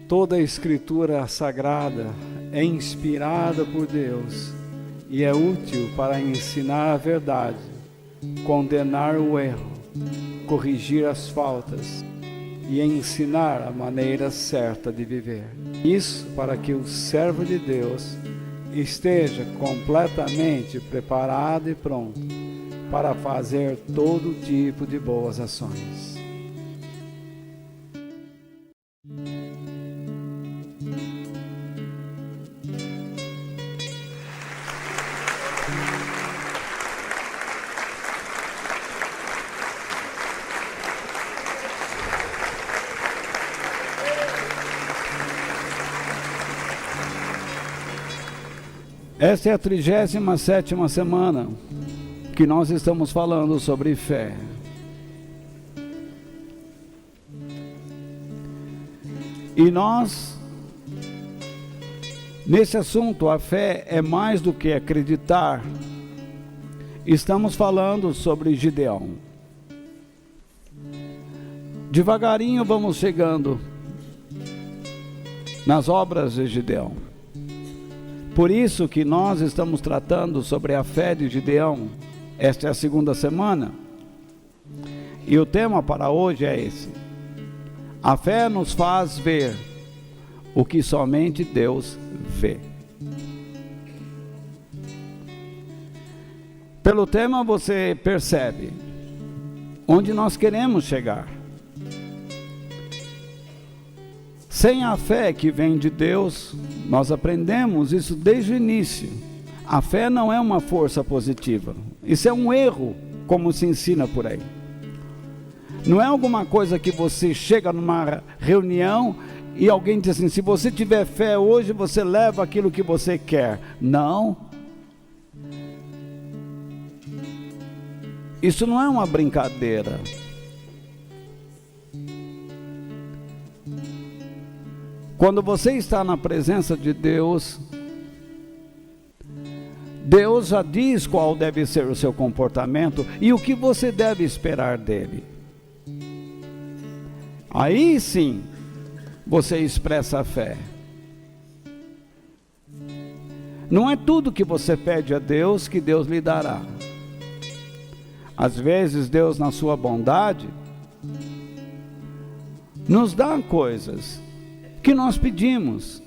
Toda a Escritura Sagrada é inspirada por Deus e é útil para ensinar a verdade, condenar o erro, corrigir as faltas e ensinar a maneira certa de viver. Isso para que o servo de Deus esteja completamente preparado e pronto para fazer todo tipo de boas ações. Esta é a 37ª semana que nós estamos falando sobre fé. E nós, nesse assunto, a fé é mais do que acreditar. Estamos falando sobre Gideão. Devagarinho vamos chegando nas obras de Gideão. Por isso que nós estamos tratando sobre a fé de Gideão. Esta é a 2ª semana. E o tema para hoje é esse. A fé nos faz ver o que somente Deus vê. Pelo tema você percebe onde nós queremos chegar. Sem a fé que vem de Deus, nós aprendemos isso desde o início. A fé não é uma força positiva. Isso é um erro, como se ensina por aí. Não é alguma coisa que você chega numa reunião e alguém diz assim, se você tiver fé hoje, você leva aquilo que você quer. Não. Isso não é uma brincadeira. Quando você está na presença de Deus, Deus já diz qual deve ser o seu comportamento e o que você deve esperar dele. Aí sim, você expressa a fé. Não é tudo que você pede a Deus que Deus lhe dará. Às vezes Deus, na sua bondade, nos dá coisas que nós pedimos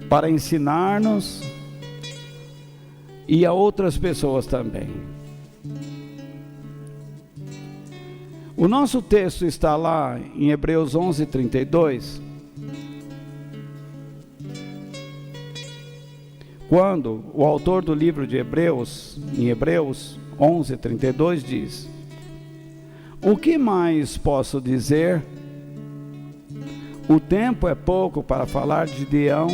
para ensinar-nos e a outras pessoas também. O nosso texto está lá em Hebreus 11:32, quando o autor do livro de Hebreus, em Hebreus 11:32 diz: o que mais posso dizer? O tempo é pouco para falar de Gideão,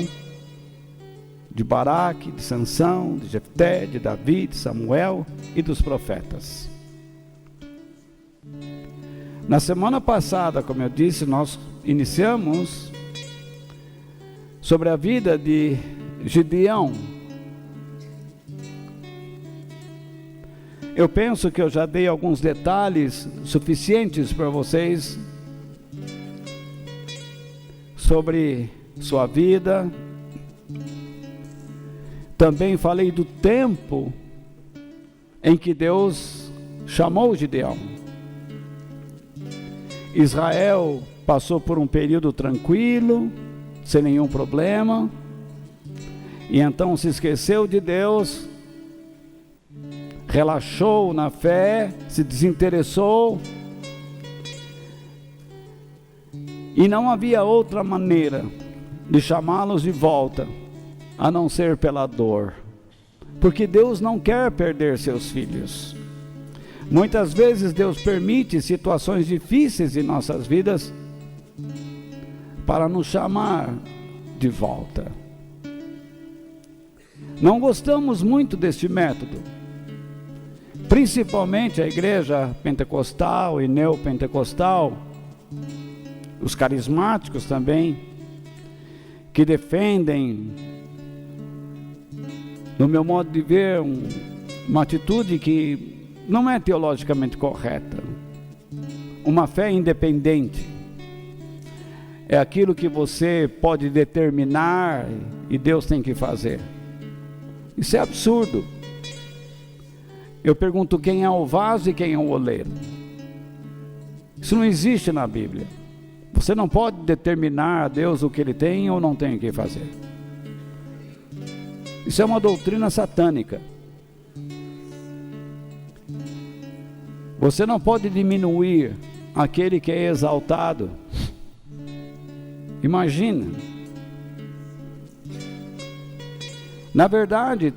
de Baraque, de Sansão, de Jefté, de Davi, de Samuel e dos profetas. Na semana passada, como eu disse, nós iniciamos sobre a vida de Gideão. Eu penso que eu já dei alguns detalhes suficientes para vocês sobre sua vida. Também falei do tempo em que Deus chamou Gideão. Israel passou por um período tranquilo, sem nenhum problema, e então se esqueceu de Deus, relaxou na fé, se desinteressou, e não havia outra maneira de chamá-los de volta, a não ser pela dor, porque Deus não quer perder seus filhos. Muitas vezes Deus permite situações difíceis em nossas vidas para nos chamar de volta. Não gostamos muito deste método, principalmente a igreja pentecostal e neopentecostal, os carismáticos também, que defendem, no meu modo de ver, uma atitude que não é teologicamente correta. Uma fé independente é aquilo que você pode determinar e Deus tem que fazer. Isso é absurdo. Eu pergunto quem é o vaso e quem é o oleiro. Isso não existe na Bíblia. Você não pode determinar a Deus o que Ele tem ou não tem que fazer. Isso é uma doutrina satânica. Você não pode diminuir aquele que é exaltado. Imagina. Na verdade,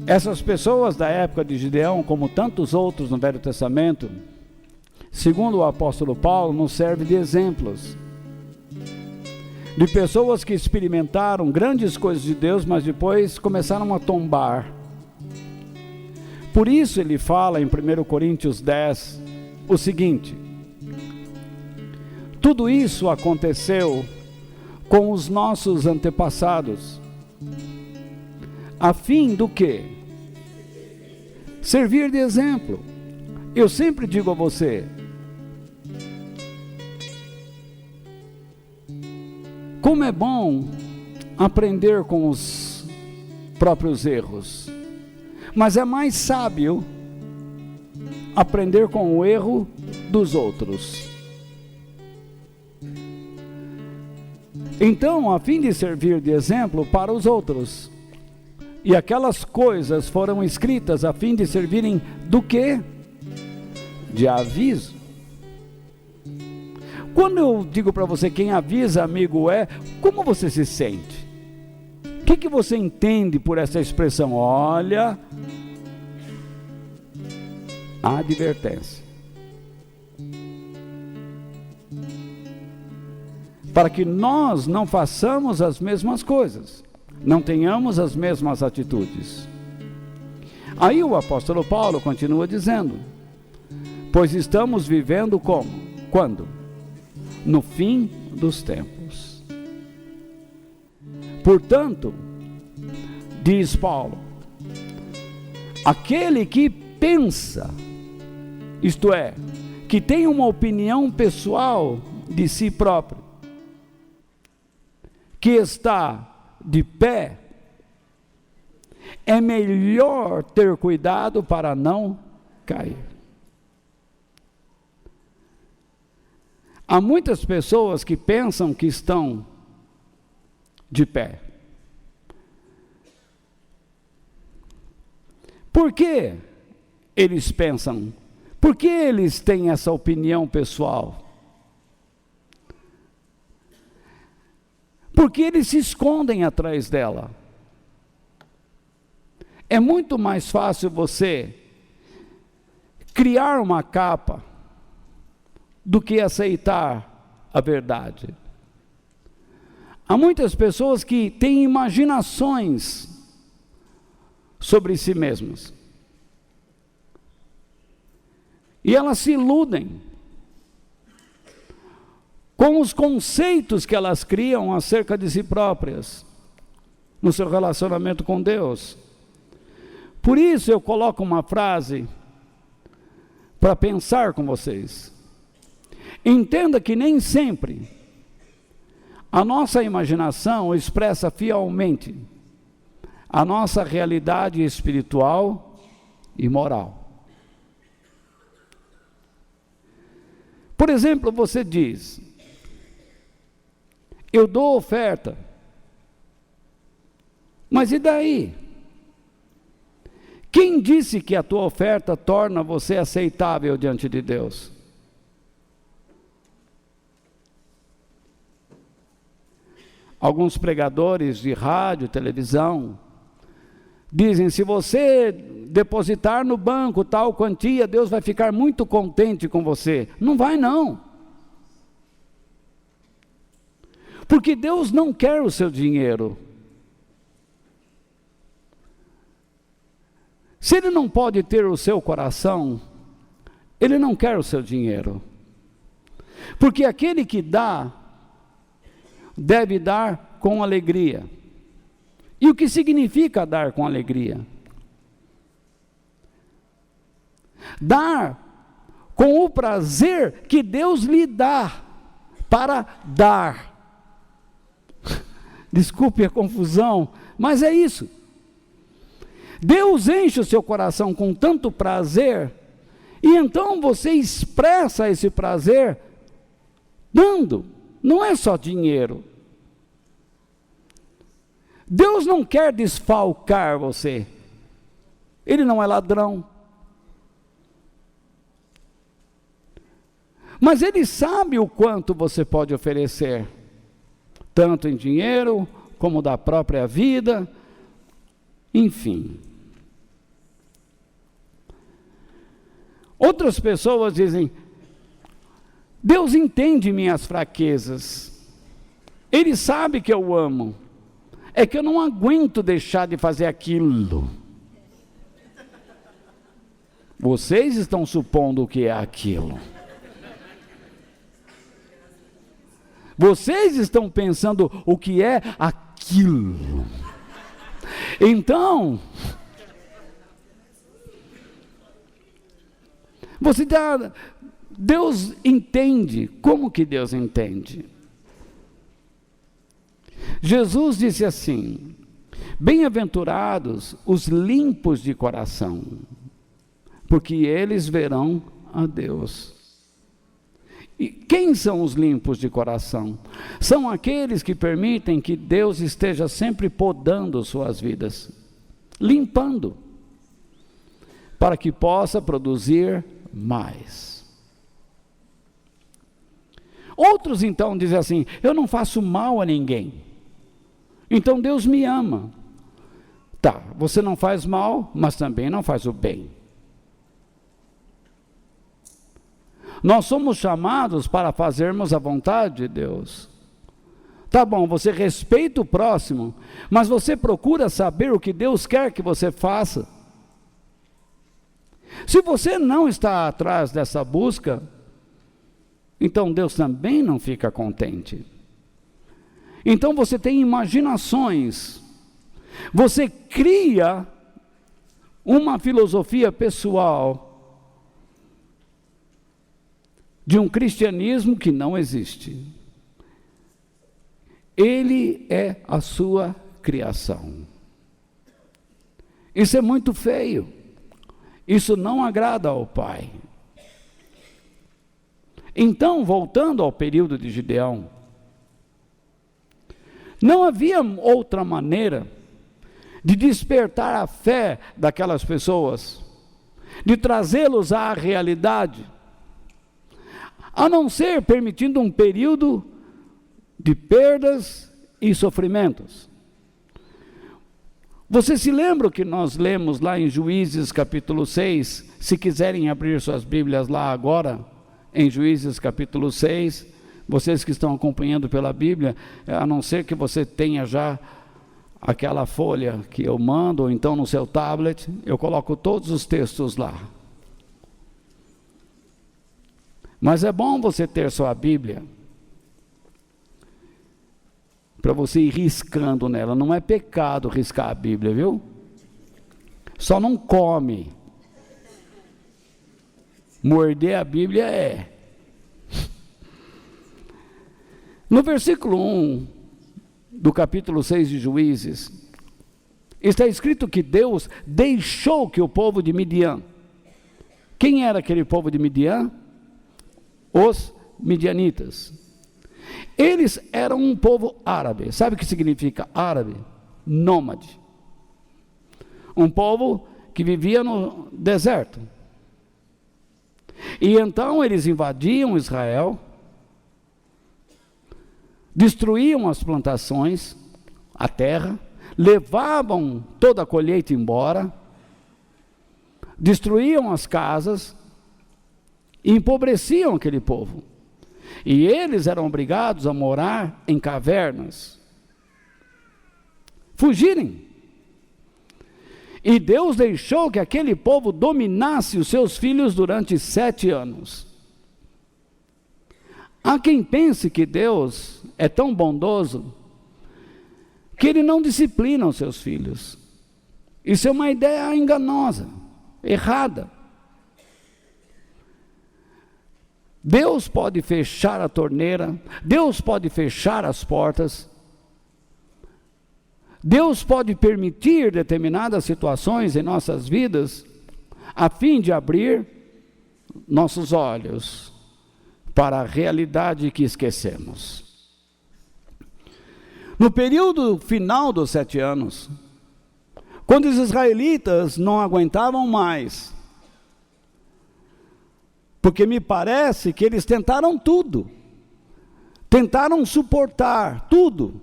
essas pessoas da época de Gideão, como tantos outros no Velho Testamento, segundo o apóstolo Paulo, nos serve de exemplos de pessoas que experimentaram grandes coisas de Deus, mas depois começaram a tombar. Por isso ele fala em 1 Coríntios 10 o seguinte: tudo isso aconteceu com os nossos antepassados, a fim do quê? Servir de exemplo. Eu sempre digo a você, como é bom aprender com os próprios erros, mas é mais sábio aprender com o erro dos outros. Então, a fim de servir de exemplo para os outros, e aquelas coisas foram escritas a fim de servirem do quê? De aviso. Quando eu digo para você quem avisa, amigo, como você se sente? O que você entende por essa expressão? Olha, a advertência. Para que nós não façamos as mesmas coisas, não tenhamos as mesmas atitudes. Aí o apóstolo Paulo continua dizendo: pois estamos vivendo como? Quando? No fim dos tempos. Portanto, diz Paulo, aquele que pensa, isto é, que tem uma opinião pessoal de si próprio, que está de pé, é melhor ter cuidado para não cair. Há muitas pessoas que pensam que estão de pé. Por que eles pensam? Por que eles têm essa opinião pessoal? Porque eles se escondem atrás dela. É muito mais fácil você criar uma capa do que aceitar a verdade. Há muitas pessoas que têm imaginações sobre si mesmas. E elas se iludem com os conceitos que elas criam acerca de si próprias, no seu relacionamento com Deus. Por isso eu coloco uma frase para pensar com vocês. Entenda que nem sempre a nossa imaginação expressa fielmente a nossa realidade espiritual e moral. Por exemplo, você diz: eu dou oferta, mas e daí? Quem disse que a tua oferta torna você aceitável diante de Deus? Alguns pregadores de rádio, televisão, dizem: se você depositar no banco tal quantia, Deus vai ficar muito contente com você. Não vai não. Porque Deus não quer o seu dinheiro. Se ele não pode ter o seu coração, ele não quer o seu dinheiro. Porque aquele que dá, deve dar com alegria. E o que significa dar com alegria? Dar com o prazer que Deus lhe dá para dar. Desculpe a confusão, mas é isso. Deus enche o seu coração com tanto prazer, e então você expressa esse prazer dando. Não é só dinheiro. Deus não quer desfalcar você. Ele não é ladrão. Mas Ele sabe o quanto você pode oferecer, tanto em dinheiro, como da própria vida, enfim. Outras pessoas dizem: Deus entende minhas fraquezas, Ele sabe que eu amo, é que eu não aguento deixar de fazer aquilo. Vocês estão supondo o que é aquilo. Vocês estão pensando o que é aquilo. Então, Deus entende. Como que Deus entende? Jesus disse assim: bem-aventurados os limpos de coração, porque eles verão a Deus. E quem são os limpos de coração? São aqueles que permitem que Deus esteja sempre podando suas vidas, limpando, para que possa produzir mais. Outros então dizem assim: eu não faço mal a ninguém, então Deus me ama. Tá, você não faz mal, mas também não faz o bem. Nós somos chamados para fazermos a vontade de Deus. Tá bom, você respeita o próximo, mas você procura saber o que Deus quer que você faça. Se você não está atrás dessa busca, então Deus também não fica contente. Então você tem imaginações, você cria uma filosofia pessoal de um cristianismo que não existe. Ele é a sua criação. Isso é muito feio. Isso não agrada ao Pai. Então, voltando ao período de Gideão, não havia outra maneira de despertar a fé daquelas pessoas, de trazê-los à realidade, a não ser permitindo um período de perdas e sofrimentos. Você se lembra o que nós lemos lá em Juízes capítulo 6? Se quiserem abrir suas Bíblias lá agora, em Juízes capítulo 6, vocês que estão acompanhando pela Bíblia, a não ser que você tenha já aquela folha que eu mando, ou então no seu tablet, eu coloco todos os textos lá. Mas é bom você ter sua Bíblia, para você ir riscando nela. Não é pecado riscar a Bíblia, viu? Só não come. Morder a Bíblia é. No versículo 1 do capítulo 6 de Juízes, está escrito que Deus deixou que o povo de Midian. Quem era aquele povo de Midian? Os midianitas. Eles eram um povo árabe. Sabe o que significa árabe? Nômade. Um povo que vivia no deserto. E então eles invadiam Israel, destruíam as plantações, a terra, levavam toda a colheita embora, destruíam as casas, e empobreciam aquele povo. E eles eram obrigados a morar em cavernas, fugirem. E Deus deixou que aquele povo dominasse os seus filhos durante 7 anos. Há quem pense que Deus é tão bondoso que Ele não disciplina os seus filhos. Isso é uma ideia enganosa, errada. Deus pode fechar a torneira, Deus pode fechar as portas, Deus pode permitir determinadas situações em nossas vidas, a fim de abrir nossos olhos para a realidade que esquecemos. No período final dos 7 anos, quando os israelitas não aguentavam mais, porque me parece que eles tentaram tudo, tentaram suportar tudo,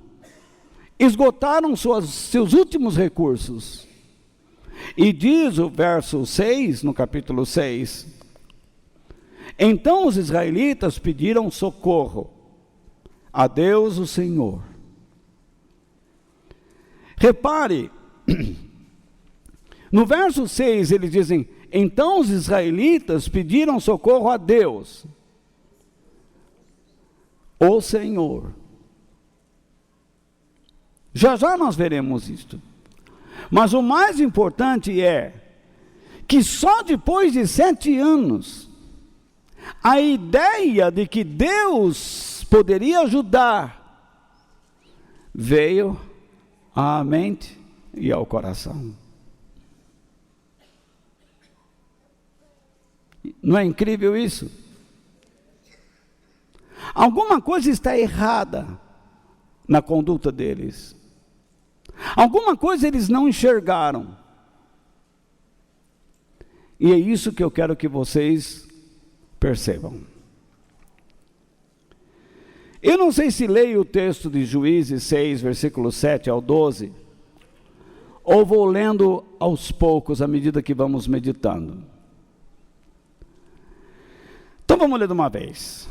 esgotaram seus últimos recursos. E diz o verso 6, no capítulo 6, então os israelitas pediram socorro a Deus o Senhor. Repare, no verso 6 eles dizem, então os israelitas pediram socorro a Deus, o Senhor. Já já nós veremos isto. Mas o mais importante é que só depois de 7 anos, a ideia de que Deus poderia ajudar veio à mente e ao coração. Não é incrível isso? Alguma coisa está errada na conduta deles. Alguma coisa eles não enxergaram. E é isso que eu quero que vocês percebam. Eu não sei se leio o texto de Juízes 6, versículo 7 ao 12, ou vou lendo aos poucos, à medida que vamos meditando. Então vamos ler de uma vez.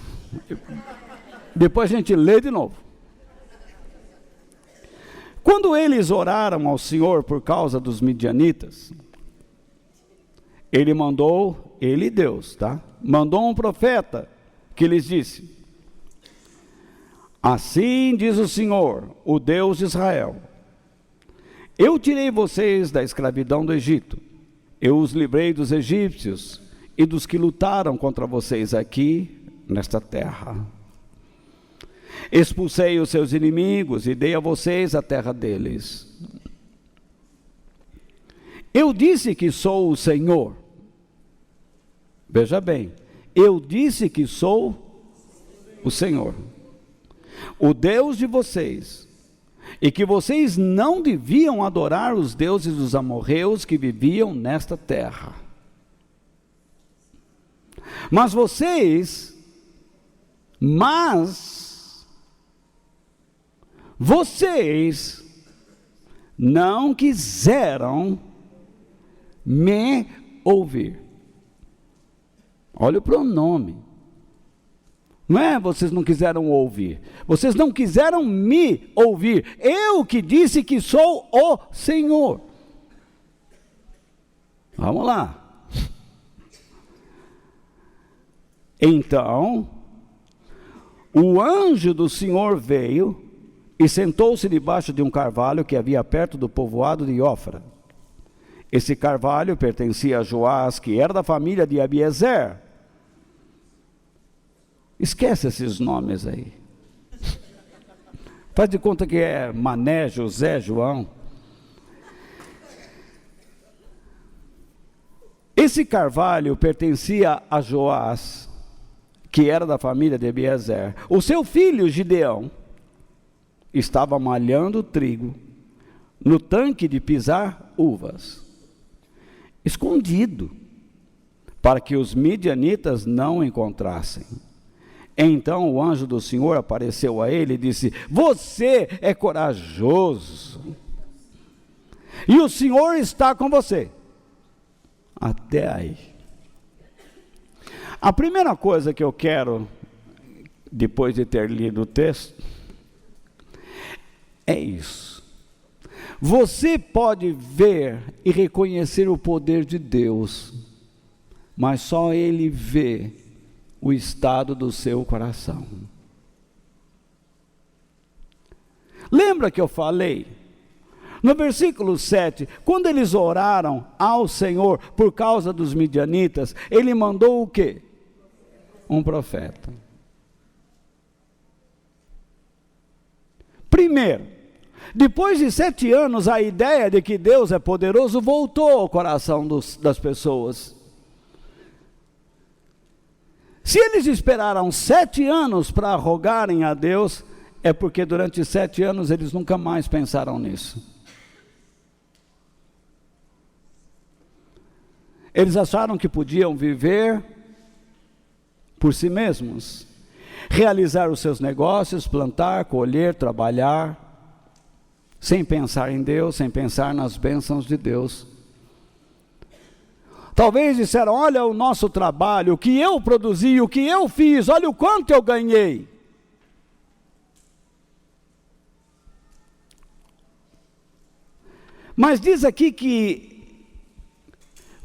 Depois a gente lê de novo. Quando eles oraram ao Senhor por causa dos midianitas, Deus, tá? Mandou um profeta que lhes disse, assim diz o Senhor, o Deus de Israel, eu tirei vocês da escravidão do Egito, eu os livrei dos egípcios e dos que lutaram contra vocês aqui nesta terra. Expulsei os seus inimigos e dei a vocês a terra deles. Eu disse que sou o Senhor. Veja bem, eu disse que sou o Senhor, o Deus de vocês, e que vocês não deviam adorar os deuses dos amorreus que viviam nesta terra. Mas vocês não quiseram me ouvir. Olha o pronome. Não é vocês não quiseram ouvir. Vocês não quiseram me ouvir. Eu que disse que sou o Senhor. Vamos lá. Então, o anjo do Senhor veio e sentou-se debaixo de um carvalho que havia perto do povoado de Ofra. Esse carvalho pertencia a Joás, que era da família de Abiezer. Esquece esses nomes aí. Faz de conta que é Mané, José, João. Esse carvalho pertencia a Joás, que era da família de Abiezer. O seu filho Gideão estava malhando trigo no tanque de pisar uvas, escondido, para que os midianitas não o encontrassem. Então o anjo do Senhor apareceu a ele e disse: você é corajoso, e o Senhor está com você. Até aí. A primeira coisa que eu quero, depois de ter lido o texto, é isso. Você pode ver e reconhecer o poder de Deus, mas só Ele vê o estado do seu coração. Lembra que eu falei? No versículo 7, quando eles oraram ao Senhor por causa dos midianitas, Ele mandou o quê? Um profeta. Primeiro, depois de 7 anos, a ideia de que Deus é poderoso voltou ao coração das pessoas. Se eles esperaram 7 anos para rogarem a Deus, é porque durante 7 anos eles nunca mais pensaram nisso. Eles acharam que podiam viver por si mesmos, realizar os seus negócios, plantar, colher, trabalhar, sem pensar em Deus, sem pensar nas bênçãos de Deus. Talvez disseram: olha o nosso trabalho, o que eu produzi, o que eu fiz, olha o quanto eu ganhei. Mas diz aqui que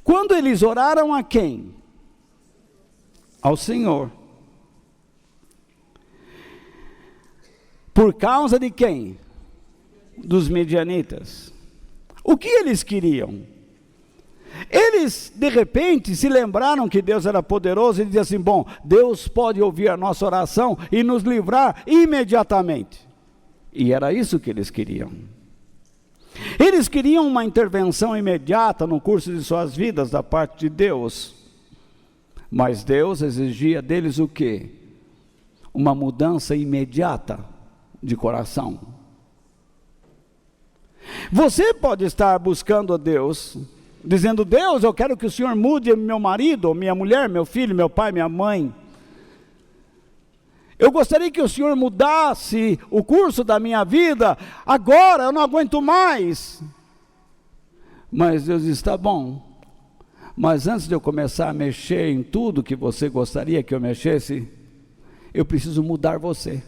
quando eles oraram a quem? Ao Senhor. Por causa de quem? Dos midianitas. O que eles queriam? Eles, de repente, se lembraram que Deus era poderoso e diziam assim: bom, Deus pode ouvir a nossa oração e nos livrar imediatamente. E era isso que eles queriam. Eles queriam uma intervenção imediata no curso de suas vidas da parte de Deus. Mas Deus exigia deles o quê? Uma mudança imediata de coração. Você pode estar buscando a Deus, dizendo: Deus, eu quero que o Senhor mude meu marido, minha mulher, meu filho, meu pai, minha mãe. Eu gostaria que o Senhor mudasse o curso da minha vida, agora eu não aguento mais. Mas Deus diz: está bom, mas antes de eu começar a mexer em tudo que você gostaria que eu mexesse, eu preciso mudar você.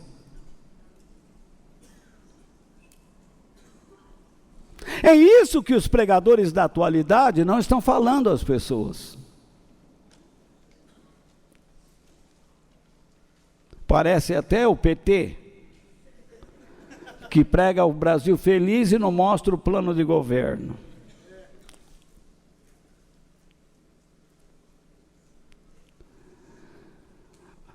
É isso que os pregadores da atualidade não estão falando às pessoas. Parece até o PT, que prega o Brasil feliz e não mostra o plano de governo.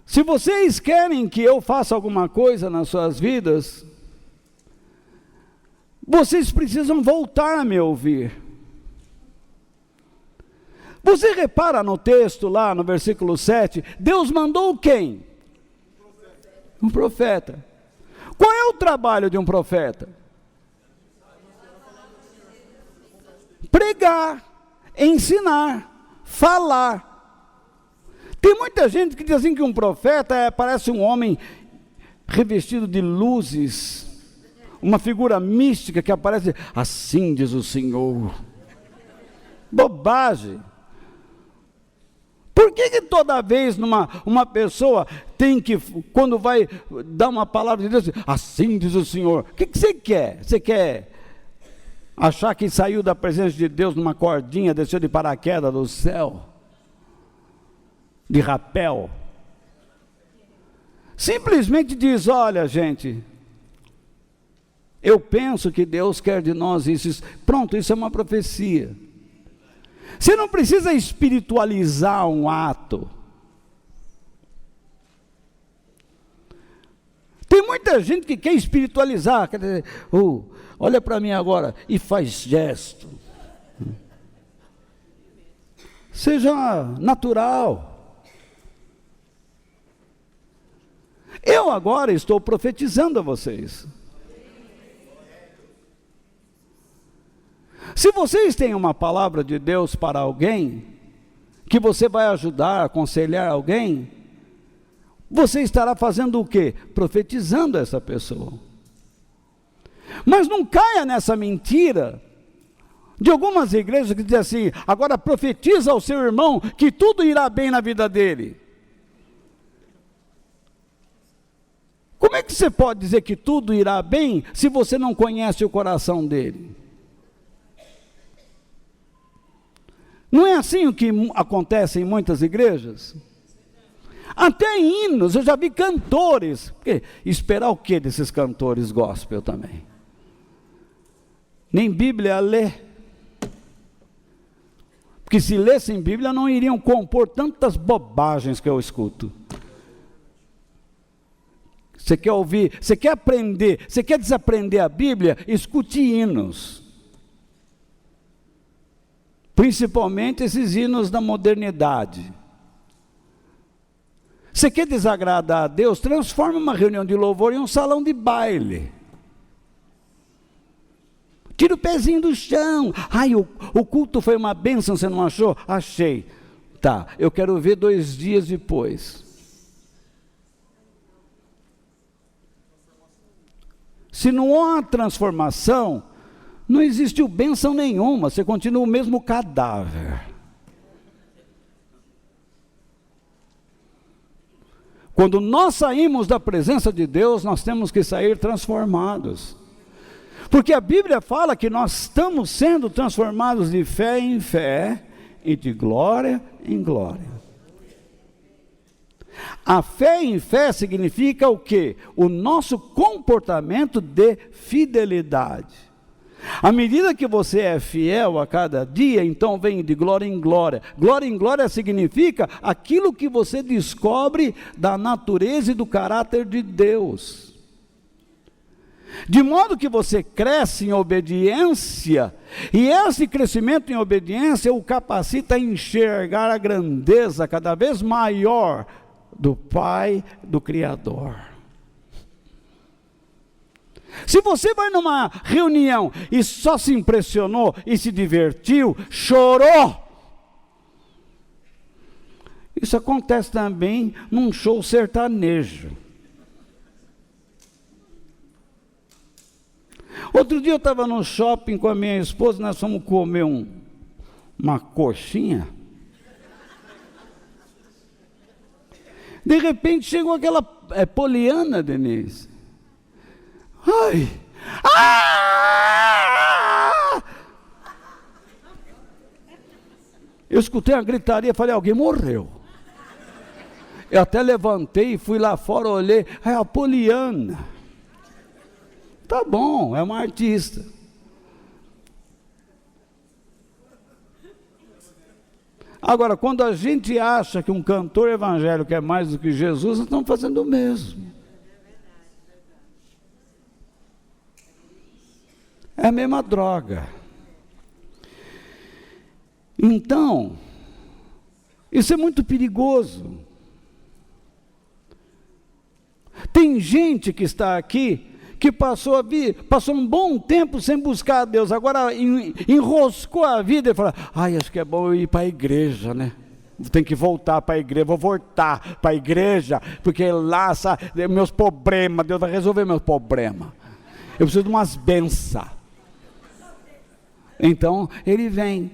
Se vocês querem que eu faça alguma coisa nas suas vidas, vocês precisam voltar a me ouvir. Você repara no texto lá no versículo 7, Deus mandou quem? Um profeta. Qual é o trabalho de um profeta? Pregar, ensinar, falar. Tem muita gente que diz assim que um profeta parece um homem revestido de luzes, uma figura mística que aparece, assim diz o Senhor. Bobagem. Por que toda vez uma pessoa tem que, quando vai dar uma palavra de Deus, assim diz o Senhor? O que você quer? Você quer achar que saiu da presença de Deus numa cordinha, desceu de paraquedas do céu? De rapel? Simplesmente diz: olha, gente, eu penso que Deus quer de nós isso. Pronto, isso é uma profecia. Você não precisa espiritualizar um ato. Tem muita gente que quer espiritualizar, quer dizer, olha para mim agora e faz gesto. Seja natural. Eu agora estou profetizando a vocês. Se vocês têm uma palavra de Deus para alguém, que você vai ajudar, aconselhar alguém, você estará fazendo o quê? Profetizando essa pessoa. Mas não caia nessa mentira de algumas igrejas que dizem assim: agora profetiza ao seu irmão que tudo irá bem na vida dele. Como é que você pode dizer que tudo irá bem se você não conhece o coração dele? Não é assim o que acontece em muitas igrejas? Até em hinos, eu já vi cantores. Porque esperar o que desses cantores gospel também? Nem Bíblia lê. Porque se lessem Bíblia, não iriam compor tantas bobagens que eu escuto. Você quer ouvir, você quer aprender, você quer desaprender a Bíblia? Escute hinos. Principalmente esses hinos da modernidade. Você quer desagradar a Deus? Transforma uma reunião de louvor em um salão de baile. Tira o pezinho do chão. Ai, o culto foi uma bênção, você não achou? Achei. Tá, eu quero ver 2 dias depois. Se não há transformação, não existiu bênção nenhuma, você continua o mesmo cadáver. Quando nós saímos da presença de Deus, nós temos que sair transformados. Porque a Bíblia fala que nós estamos sendo transformados de fé em fé e de glória em glória. A fé em fé significa o quê? O nosso comportamento de fidelidade. À medida que você é fiel a cada dia, então vem de glória em glória. Glória em glória significa aquilo que você descobre da natureza e do caráter de Deus. De modo que você cresce em obediência, e esse crescimento em obediência o capacita a enxergar a grandeza cada vez maior do Pai, do Criador. Se você vai numa reunião e só se impressionou e se divertiu, chorou, isso acontece também num show sertanejo. Outro dia eu estava no shopping com a minha esposa, nós fomos comer uma coxinha. De repente chegou aquela Poliana, Denise. Ai! Ah! Eu escutei uma gritaria, falei, alguém morreu. Eu até levantei e fui lá fora, olhei, é a Poliana. Tá bom, é uma artista. Agora, quando a gente acha que um cantor evangélico é mais do que Jesus, nós estamos fazendo o mesmo. É a mesma droga. Então, isso é muito perigoso. Tem gente que está aqui, que passou um bom tempo sem buscar a Deus, agora enroscou a vida e falou, acho que é bom eu ir para a igreja, né? Tem que voltar para a igreja, vou voltar para a igreja, porque lá, sabe, meus problemas, Deus vai resolver meus problemas. Eu preciso de umas bênçãos. Então, ele vem.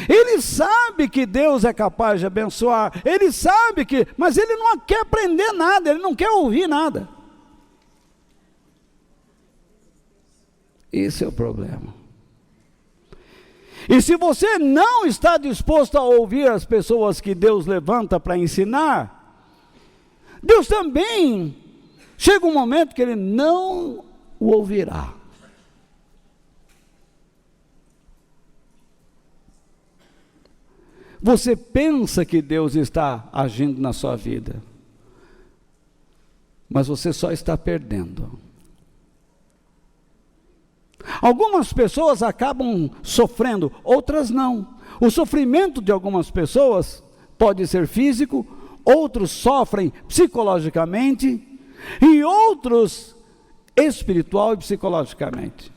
Ele sabe que Deus é capaz de abençoar, ele sabe que, mas ele não quer aprender nada, ele não quer ouvir nada. Esse é o problema. E se você não está disposto a ouvir as pessoas que Deus levanta para ensinar, Deus também chega um momento que Ele não o ouvirá. Você pensa que Deus está agindo na sua vida, mas você só está perdendo. Algumas pessoas acabam sofrendo, outras não. O sofrimento de algumas pessoas pode ser físico, outros sofrem psicologicamente, e outros espiritual e psicologicamente.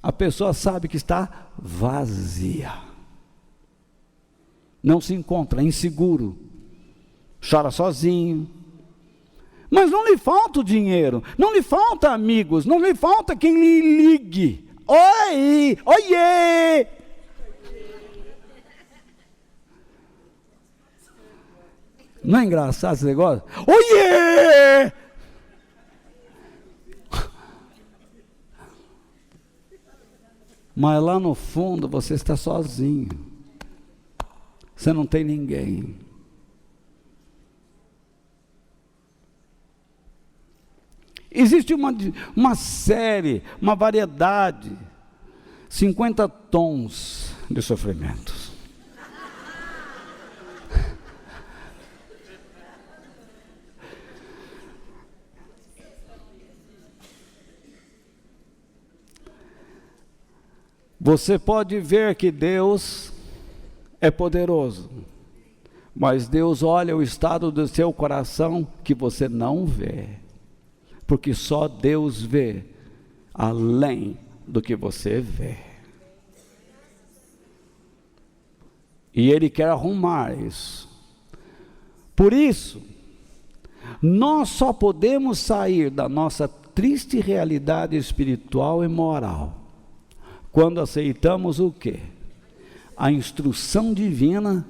A pessoa sabe que está vazia, não se encontra, inseguro, chora sozinho. Mas não lhe falta o dinheiro, não lhe falta amigos, não lhe falta quem lhe ligue. Oi, oiê! Não é engraçado esse negócio? Oiê! Mas lá no fundo você está sozinho. Você não tem ninguém. Existe uma série, uma variedade, 50 tons de sofrimentos. Você pode ver que Deus é poderoso, mas Deus olha o estado do seu coração que você não vê, porque só Deus vê além do que você vê. E Ele quer arrumar isso. Por isso, nós só podemos sair da nossa triste realidade espiritual e moral quando aceitamos o quê? A instrução divina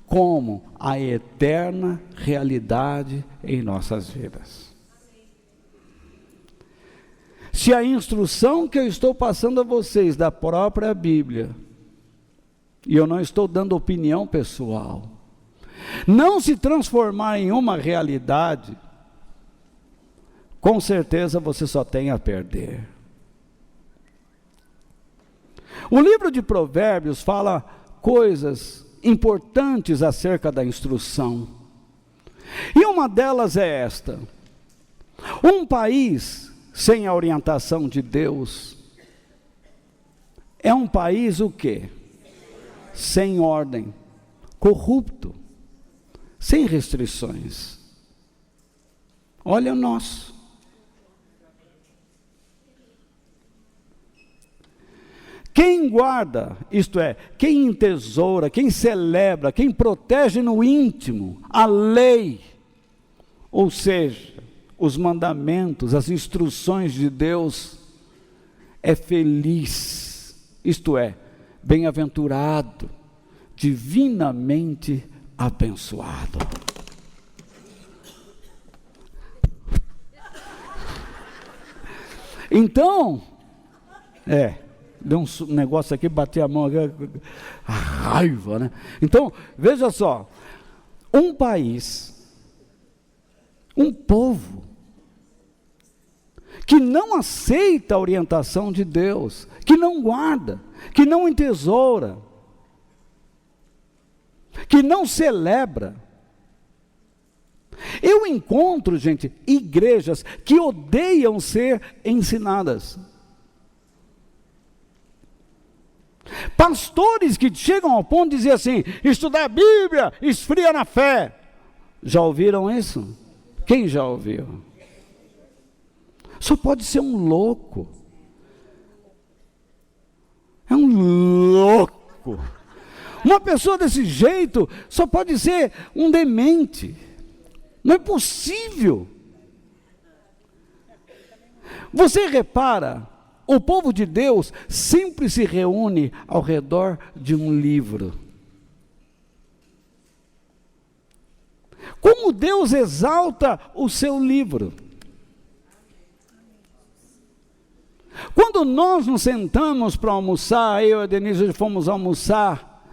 como a eterna realidade em nossas vidas. Se a instrução que eu estou passando a vocês da própria Bíblia, e eu não estou dando opinião pessoal, não se transformar em uma realidade, com certeza você só tem a perder. O livro de Provérbios fala coisas importantes acerca da instrução. E uma delas é esta: um país sem a orientação de Deus é um país o quê? Sem ordem, corrupto, sem restrições. Olha o nosso. Quem guarda, isto é, quem entesoura, quem celebra, quem protege no íntimo a lei, ou seja, os mandamentos, as instruções de Deus, é feliz, isto é, bem-aventurado, divinamente abençoado. Então, deu um negócio aqui, bati a mão aqui, a raiva, né? Então, veja só, um país, um povo, que não aceita a orientação de Deus, que não guarda, que não entesoura, que não celebra. Eu encontro, gente, igrejas que odeiam ser ensinadas. Pastores que chegam ao ponto de dizer assim: estudar a Bíblia esfria na fé. Já ouviram isso? Quem já ouviu? Só pode ser um louco. É um louco. Uma pessoa desse jeito só pode ser um demente. Não é possível. Você repara, o povo de Deus sempre se reúne ao redor de um livro. Como Deus exalta o seu livro. Quando nós nos sentamos para almoçar, eu e a Denise fomos almoçar,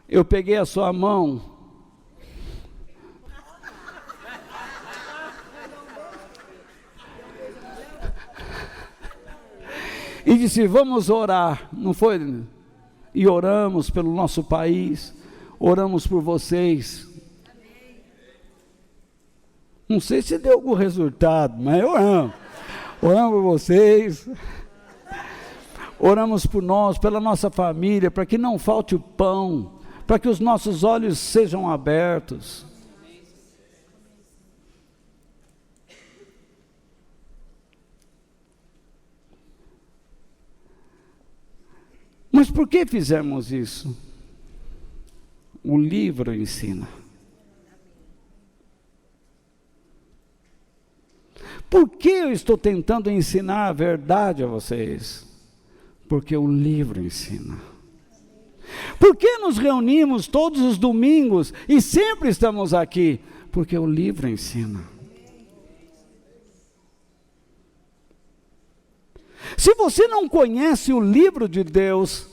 eu peguei a sua mão, e disse: vamos orar, não foi? E oramos pelo nosso país, oramos por vocês. Não sei se deu algum resultado, mas oramos por vocês, oramos por nós, pela nossa família, para que não falte o pão, para que os nossos olhos sejam abertos. Mas por que fizemos isso? O livro ensina. Por que eu estou tentando ensinar a verdade a vocês? Porque o livro ensina. Por que nos reunimos todos os domingos e sempre estamos aqui? Porque o livro ensina. Se você não conhece o livro de Deus,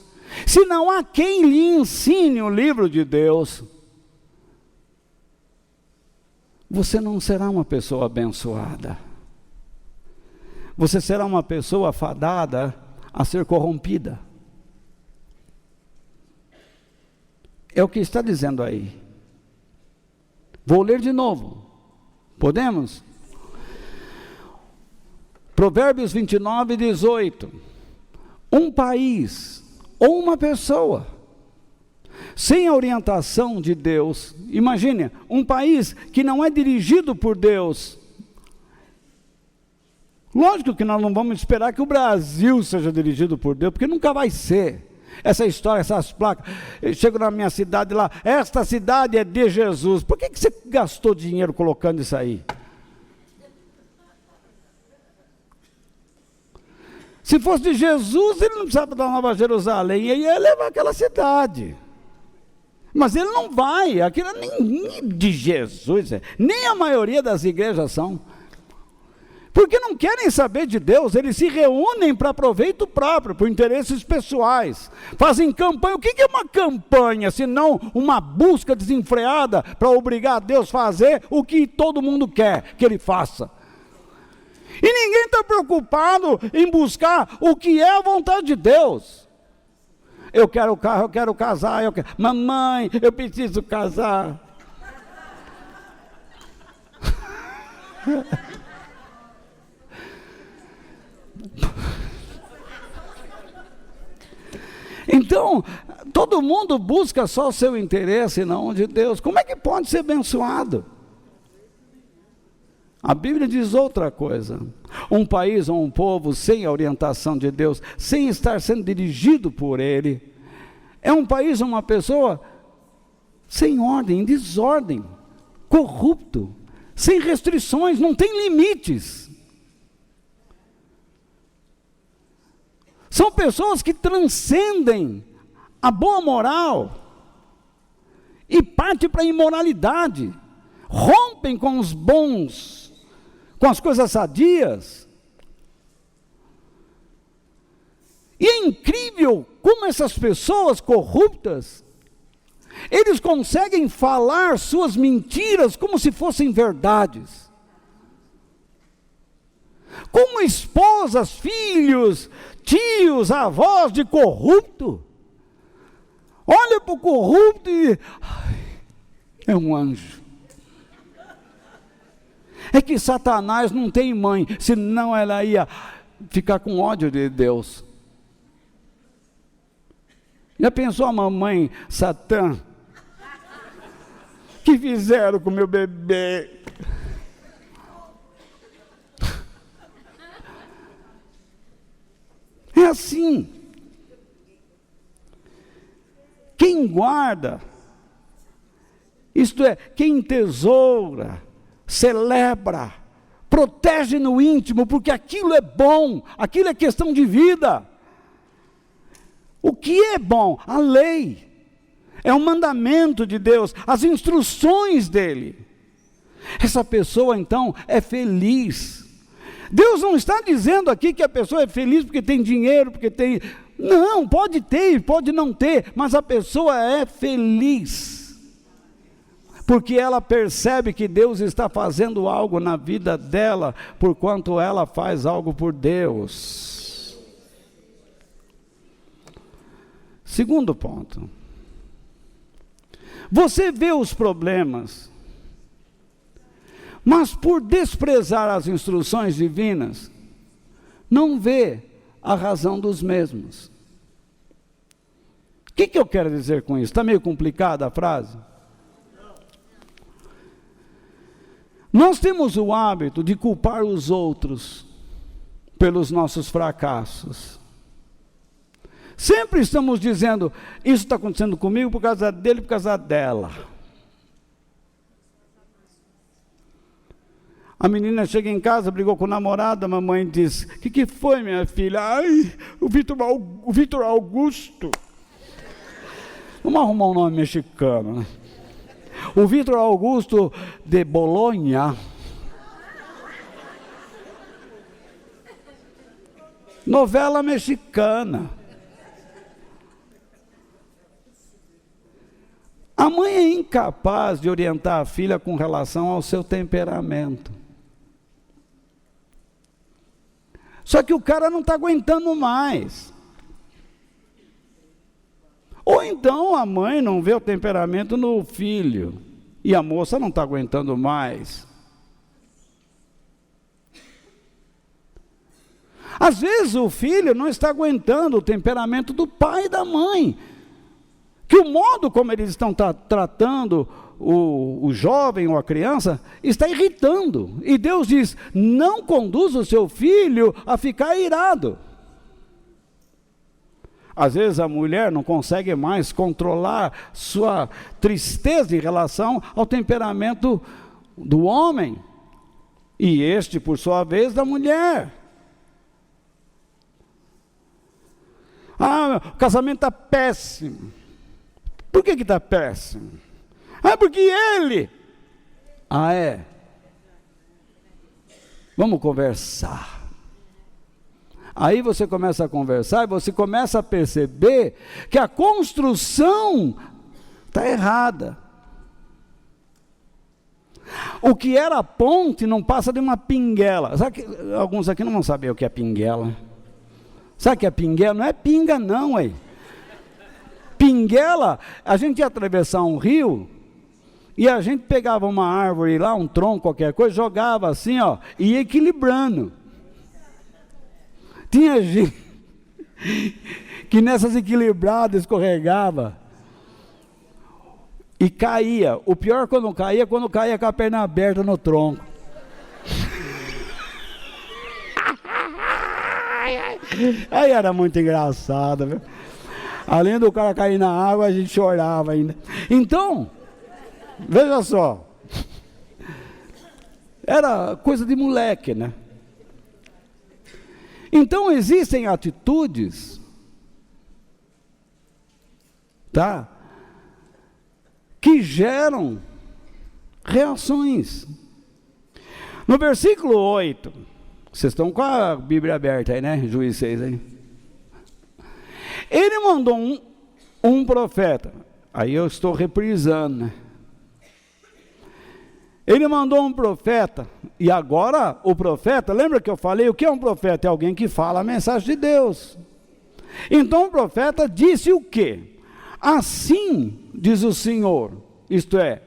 se não há quem lhe ensine o livro de Deus, você não será uma pessoa abençoada. Você será uma pessoa fadada a ser corrompida. É o que está dizendo aí. Vou ler de novo. Podemos? Provérbios 29, 18. Um país ou uma pessoa sem a orientação de Deus, imagine, um país que não é dirigido por Deus. Lógico que nós não vamos esperar que o Brasil seja dirigido por Deus, porque nunca vai ser. Essa história, essas placas, eu chego na minha cidade lá, esta cidade é de Jesus. Por que você gastou dinheiro colocando isso aí? Se fosse de Jesus, ele não precisava da Nova Jerusalém, ele ia levar aquela cidade. Mas ele não vai, aquilo nem de Jesus, nem a maioria das igrejas são. Porque não querem saber de Deus, eles se reúnem para proveito próprio, por interesses pessoais. Fazem campanha. O que é uma campanha, se não uma busca desenfreada para obrigar a Deus a fazer o que todo mundo quer que ele faça? E ninguém está preocupado em buscar o que é a vontade de Deus. Eu quero carro, eu quero casar, mamãe, eu preciso casar. Então, todo mundo busca só o seu interesse e não o de Deus. Como é que pode ser abençoado? A Bíblia diz outra coisa. Um país ou um povo sem a orientação de Deus, sem estar sendo dirigido por Ele, é um país ou uma pessoa sem ordem, em desordem, corrupto, sem restrições, não tem limites. São pessoas que transcendem a boa moral e partem para a imoralidade, rompem com os bons, com as coisas sadias. E é incrível como essas pessoas corruptas, eles conseguem falar suas mentiras como se fossem verdades. Como esposas, filhos, tios, avós de corrupto. Olha para o corrupto e é um anjo. É que Satanás não tem mãe, senão ela ia ficar com ódio de Deus. Já pensou a mamãe Satã? Que fizeram com meu bebê? É assim. Quem guarda, isto é, quem tesoura, celebra, protege no íntimo, porque aquilo é bom, aquilo é questão de vida. O que é bom? A lei, é o mandamento de Deus, as instruções dele. Essa pessoa então é feliz. Deus não está dizendo aqui que a pessoa é feliz porque tem dinheiro, porque tem... Não, pode ter, pode não ter, mas a pessoa é feliz. Porque ela percebe que Deus está fazendo algo na vida dela, porquanto ela faz algo por Deus. Segundo ponto. Você vê os problemas, mas por desprezar as instruções divinas, não vê a razão dos mesmos. O que eu quero dizer com isso? Está meio complicada a frase? Nós temos o hábito de culpar os outros pelos nossos fracassos. Sempre estamos dizendo, isso está acontecendo comigo por causa dele, por causa dela. A menina chega em casa, brigou com o namorado, a mamãe diz, o que foi, minha filha? Ai, o Vitor Augusto. Vamos arrumar um nome mexicano, né? O Vitor Augusto de Bolonha, novela mexicana. A mãe é incapaz de orientar a filha com relação ao seu temperamento. Só que o cara não está aguentando mais. Ou então a mãe não vê o temperamento no filho, e a moça não está aguentando mais. Às vezes o filho não está aguentando o temperamento do pai e da mãe, que o modo como eles estão tratando o jovem ou a criança está irritando. E Deus diz: não conduza o seu filho a ficar irado. Às vezes a mulher não consegue mais controlar sua tristeza em relação ao temperamento do homem, e este, por sua vez, da mulher. Ah, o casamento está péssimo. Por que está péssimo? Ah, porque ele. Ah, é? Vamos conversar. Aí você começa a conversar e você começa a perceber que a construção está errada. O que era ponte não passa de uma pinguela. Sabe que alguns aqui não vão saber o que é pinguela. Sabe o que é pinguela? Não é pinga não, ué. Pinguela, a gente ia atravessar um rio e a gente pegava uma árvore lá, um tronco, qualquer coisa, jogava assim, ó, e ia equilibrando. Tinha gente que nessas equilibradas escorregava e caía. O pior quando caía com a perna aberta no tronco. Aí era muito engraçado, viu? Além do cara cair na água, a gente chorava ainda. Então, veja só, era coisa de moleque, né? Então existem atitudes, tá? Que geram reações. No versículo 8, vocês estão com a Bíblia aberta aí, né? Juízes 6 aí. Ele mandou um profeta, aí eu estou reprisando, né? Ele mandou um profeta, e agora o profeta, lembra que eu falei, o que é um profeta? É alguém que fala a mensagem de Deus. Então o profeta disse o quê? Assim diz o Senhor, isto é,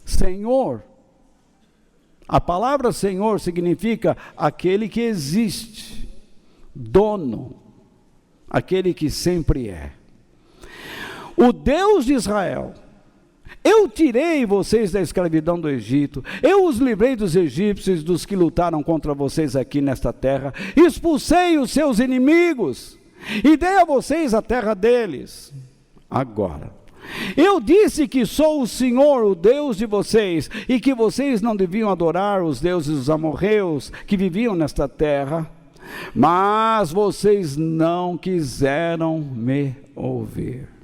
Senhor. A palavra Senhor significa aquele que existe, dono, aquele que sempre é. O Deus de Israel. Eu tirei vocês da escravidão do Egito, eu os livrei dos egípcios, dos que lutaram contra vocês aqui nesta terra, expulsei os seus inimigos, e dei a vocês a terra deles. Agora, eu disse que sou o Senhor, o Deus de vocês, e que vocês não deviam adorar os deuses dos amorreus, que viviam nesta terra, mas vocês não quiseram me ouvir.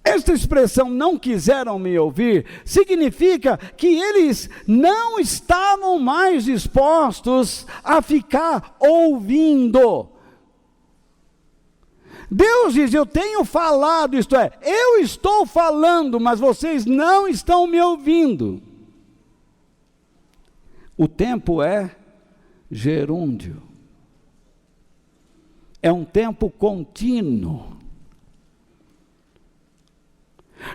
Esta expressão, não quiseram me ouvir, significa que eles não estavam mais dispostos a ficar ouvindo. Deus diz, eu tenho falado, isto é, eu estou falando, mas vocês não estão me ouvindo. O tempo é gerúndio. É um tempo contínuo.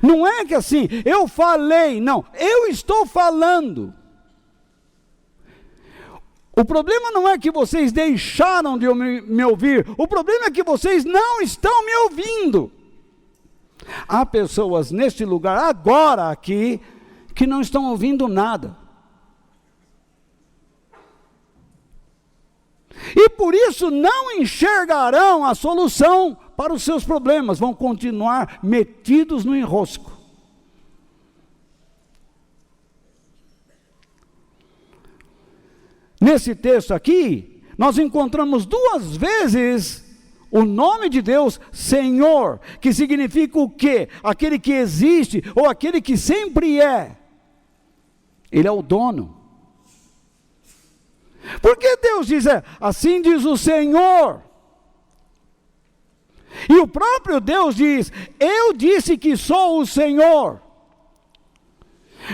Não é que assim, eu falei, não, eu estou falando. O problema não é que vocês deixaram de me ouvir, o problema é que vocês não estão me ouvindo. Há pessoas neste lugar, agora aqui, que não estão ouvindo nada. E por isso não enxergarão a solução para os seus problemas, vão continuar metidos no enrosco. Nesse texto aqui, nós encontramos duas vezes o nome de Deus, Senhor, que significa o quê? Aquele que existe, ou aquele que sempre é. Ele é o dono. Porque Deus diz, assim diz o Senhor. E o próprio Deus diz, eu disse que sou o Senhor.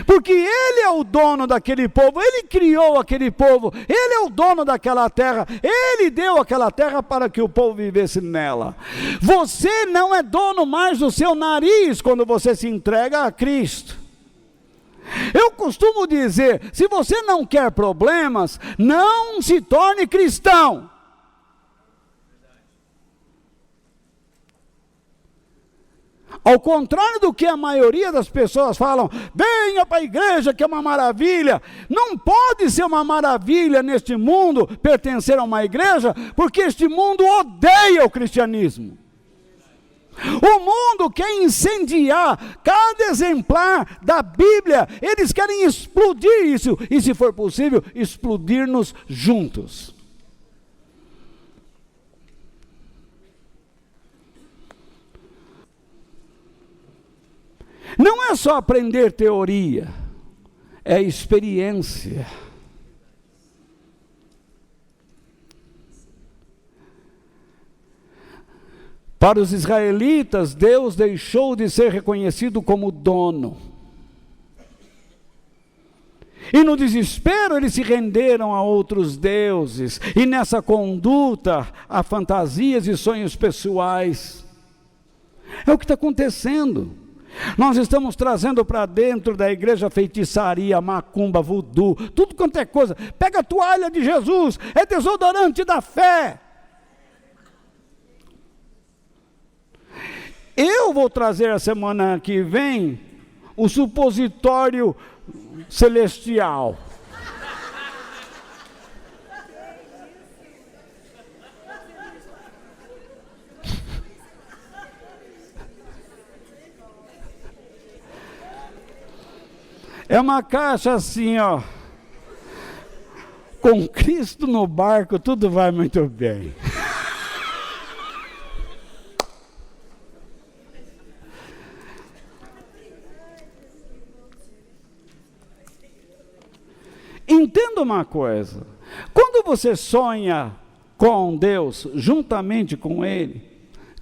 Porque Ele é o dono daquele povo, Ele criou aquele povo, Ele é o dono daquela terra, Ele deu aquela terra para que o povo vivesse nela. Você não é dono mais do seu nariz quando você se entrega a Cristo. Eu costumo dizer, se você não quer problemas, não se torne cristão. Ao contrário do que a maioria das pessoas falam, venha para a igreja que é uma maravilha. Não pode ser uma maravilha neste mundo pertencer a uma igreja, porque este mundo odeia o cristianismo. O mundo quer incendiar cada exemplar da Bíblia. Eles querem explodir isso, e se for possível, explodir-nos juntos. Não é só aprender teoria, é experiência. Para os israelitas, Deus deixou de ser reconhecido como dono. E no desespero eles se renderam a outros deuses, e nessa conduta a fantasias e sonhos pessoais. É o que está acontecendo. Nós estamos trazendo para dentro da igreja feitiçaria, macumba, voodoo, tudo quanto é coisa. Pega a toalha de Jesus, é desodorante da fé. Eu vou trazer a semana que vem o supositório celestial. É uma caixa assim, ó. Com Cristo no barco, tudo vai muito bem. Entenda uma coisa. Quando você sonha com Deus, juntamente com Ele,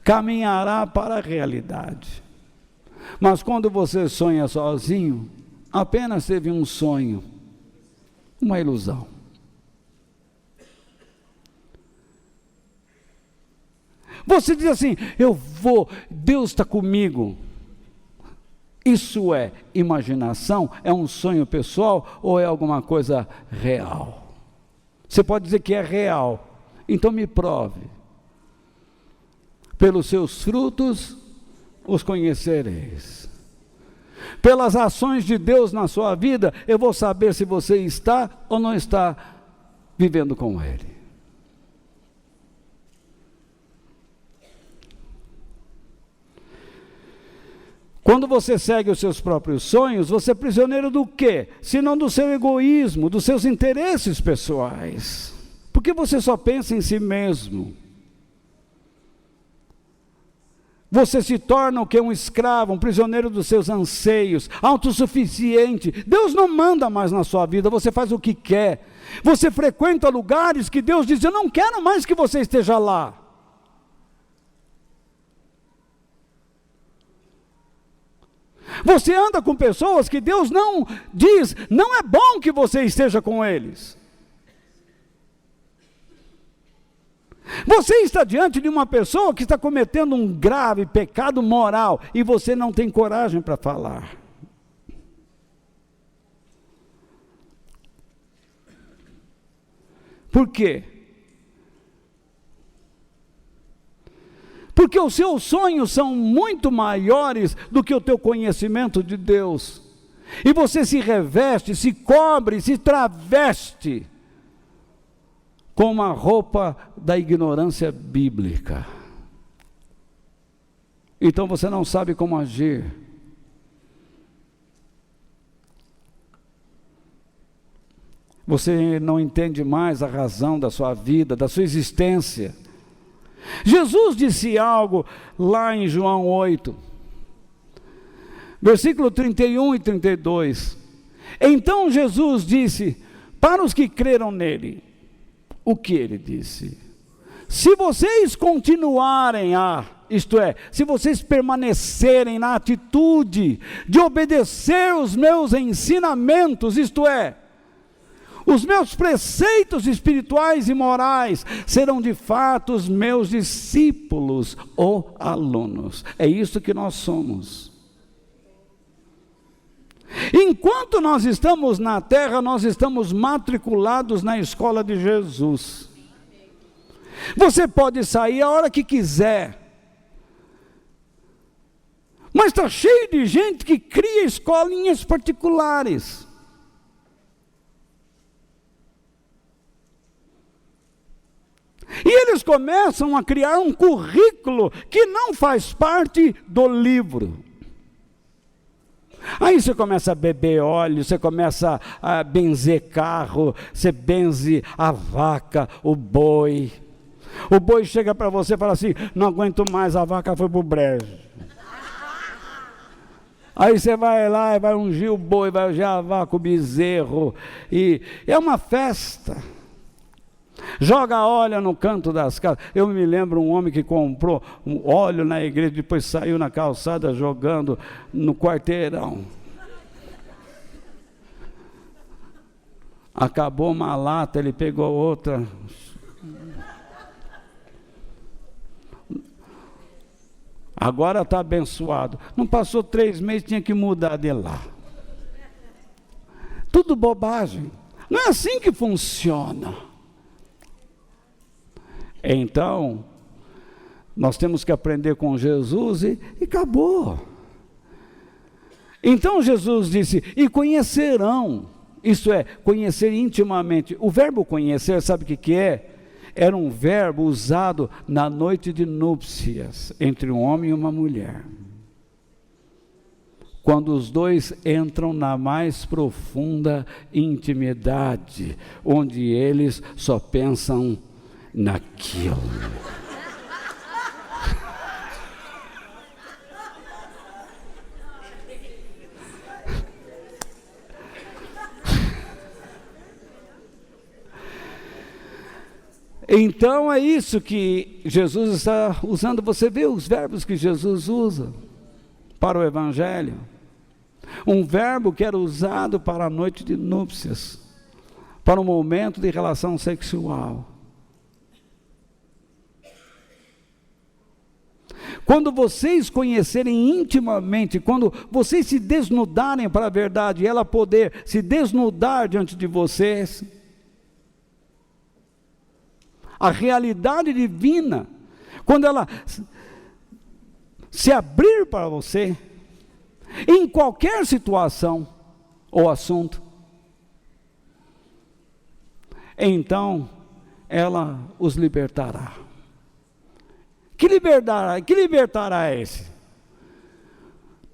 caminhará para a realidade. Mas quando você sonha sozinho, apenas teve um sonho, uma ilusão. Você diz assim, Deus está comigo. Isso é imaginação? É um sonho pessoal ou é alguma coisa real? Você pode dizer que é real, então me prove. Pelos seus frutos os conhecereis. Pelas ações de Deus na sua vida, eu vou saber se você está ou não está vivendo com Ele. Quando você segue os seus próprios sonhos, você é prisioneiro do quê? Senão do seu egoísmo, dos seus interesses pessoais. Porque você só pensa em si mesmo. Você se torna o que? Um escravo, um prisioneiro dos seus anseios, autossuficiente. Deus não manda mais na sua vida, você faz o que quer. Você frequenta lugares que Deus diz, eu não quero mais que você esteja lá. Você anda com pessoas que Deus não diz, não é bom que você esteja com eles. Você está diante de uma pessoa que está cometendo um grave pecado moral e você não tem coragem para falar. Por quê? Porque os seus sonhos são muito maiores do que o teu conhecimento de Deus. E você se reveste, se cobre, se traveste com uma roupa da ignorância bíblica. Então você não sabe como agir. Você não entende mais a razão da sua vida, da sua existência. Jesus disse algo lá em João 8, versículo 31 e 32. Então Jesus disse para os que creram nele, o que ele disse? Se vocês continuarem isto é, se vocês permanecerem na atitude de obedecer os meus ensinamentos, isto é, os meus preceitos espirituais e morais, serão de fato os meus discípulos ou alunos. É isso que nós somos. Enquanto nós estamos na terra, nós estamos matriculados na escola de Jesus. Você pode sair a hora que quiser, mas está cheio de gente que cria escolinhas particulares. E eles começam a criar um currículo que não faz parte do livro. Aí você começa a beber óleo, você começa a benzer carro, você benze a vaca, o boi. O boi chega para você e fala assim: não aguento mais, a vaca foi para o brejo. Aí você vai lá e vai ungir o boi, vai ungir a vaca, o bezerro, e é uma festa. Joga óleo no canto das casas. Eu me lembro um homem que comprou um óleo na igreja, depois saiu na calçada jogando no quarteirão. Acabou uma lata, ele pegou outra. Agora está abençoado. Não passou 3 meses, tinha que mudar de lá. Tudo bobagem. Não é assim que funciona. Então, nós temos que aprender com Jesus e acabou. Então Jesus disse, e conhecerão, isto é, conhecer intimamente. O verbo conhecer, sabe o que é? Era um verbo usado na noite de núpcias, entre um homem e uma mulher. Quando os dois entram na mais profunda intimidade, onde eles só pensam naquilo. Então é isso que Jesus está usando. Você vê os verbos que Jesus usa para o Evangelho. Um verbo que era usado para a noite de núpcias, para o momento de relação sexual. Quando vocês conhecerem intimamente, quando vocês se desnudarem para a verdade, ela poder se desnudar diante de vocês, a realidade divina, quando ela se abrir para você, em qualquer situação ou assunto, então ela os libertará. Que libertará esse?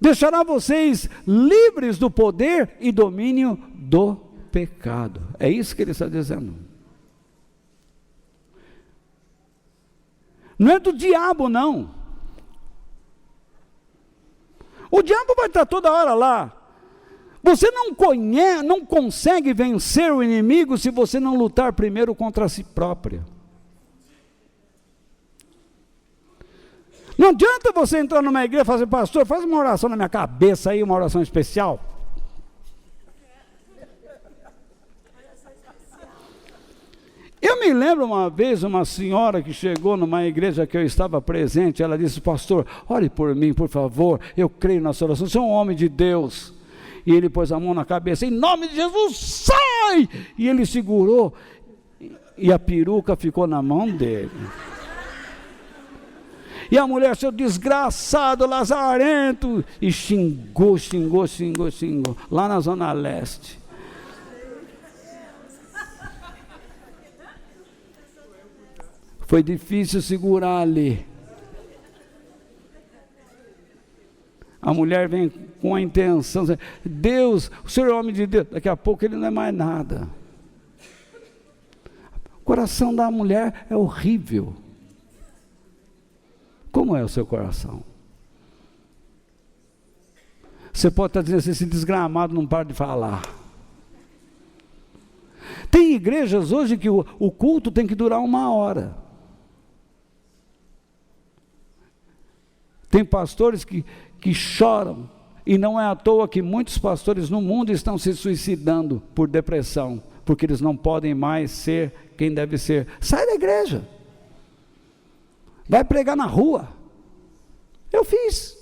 Deixará vocês livres do poder e domínio do pecado. É isso que ele está dizendo. Não é do diabo, não. O diabo vai estar toda hora lá. Você não consegue vencer o inimigo se você não lutar primeiro contra si próprio. Não adianta você entrar numa igreja e fazer, pastor, faz uma oração na minha cabeça aí, uma oração especial. Eu me lembro uma vez, uma senhora que chegou numa igreja que eu estava presente, ela disse, pastor, ore por mim, por favor, eu creio na sua oração, você é um homem de Deus. E ele pôs a mão na cabeça, em nome de Jesus, sai! E ele segurou, e a peruca ficou na mão dele. E a mulher, seu desgraçado, lazarento, e xingou, lá na Zona Leste. Foi difícil segurar ali. A mulher vem com a intenção, Deus, o Senhor é homem de Deus, daqui a pouco ele não é mais nada. O coração da mulher é horrível. Como é o seu coração? Você pode estar dizendo assim, esse desgramado não para de falar. Tem igrejas hoje que o culto tem que durar 1 hora. Tem pastores que choram, e não é à toa que muitos pastores no mundo estão se suicidando por depressão, porque eles não podem mais ser quem deve ser. Sai da igreja, vai pregar na rua. Eu fiz.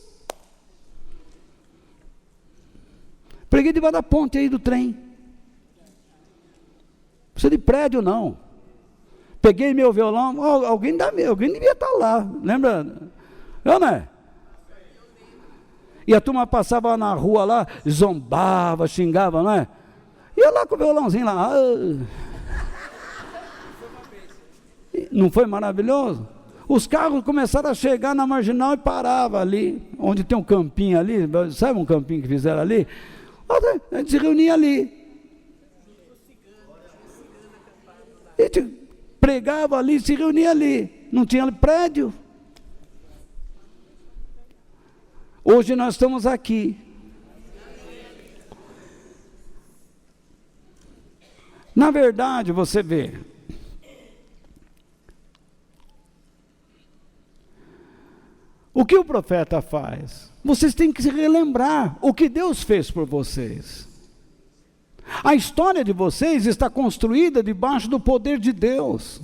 Preguei debaixo da ponte aí do trem. Não precisa de prédio não. Peguei meu violão, alguém devia estar lá, lembra? Eu, né? E a turma passava na rua lá, zombava, xingava, não é? E eu lá com o violãozinho lá. Não foi maravilhoso? Os carros começaram a chegar na marginal e parava ali, onde tem um campinho ali, sabe um campinho que fizeram ali? A gente se reunia ali. A gente pregava ali, se reunia ali. Não tinha prédio. Hoje nós estamos aqui. Na verdade, você vê, o que o profeta faz? Vocês têm que se relembrar o que Deus fez por vocês. A história de vocês está construída debaixo do poder de Deus.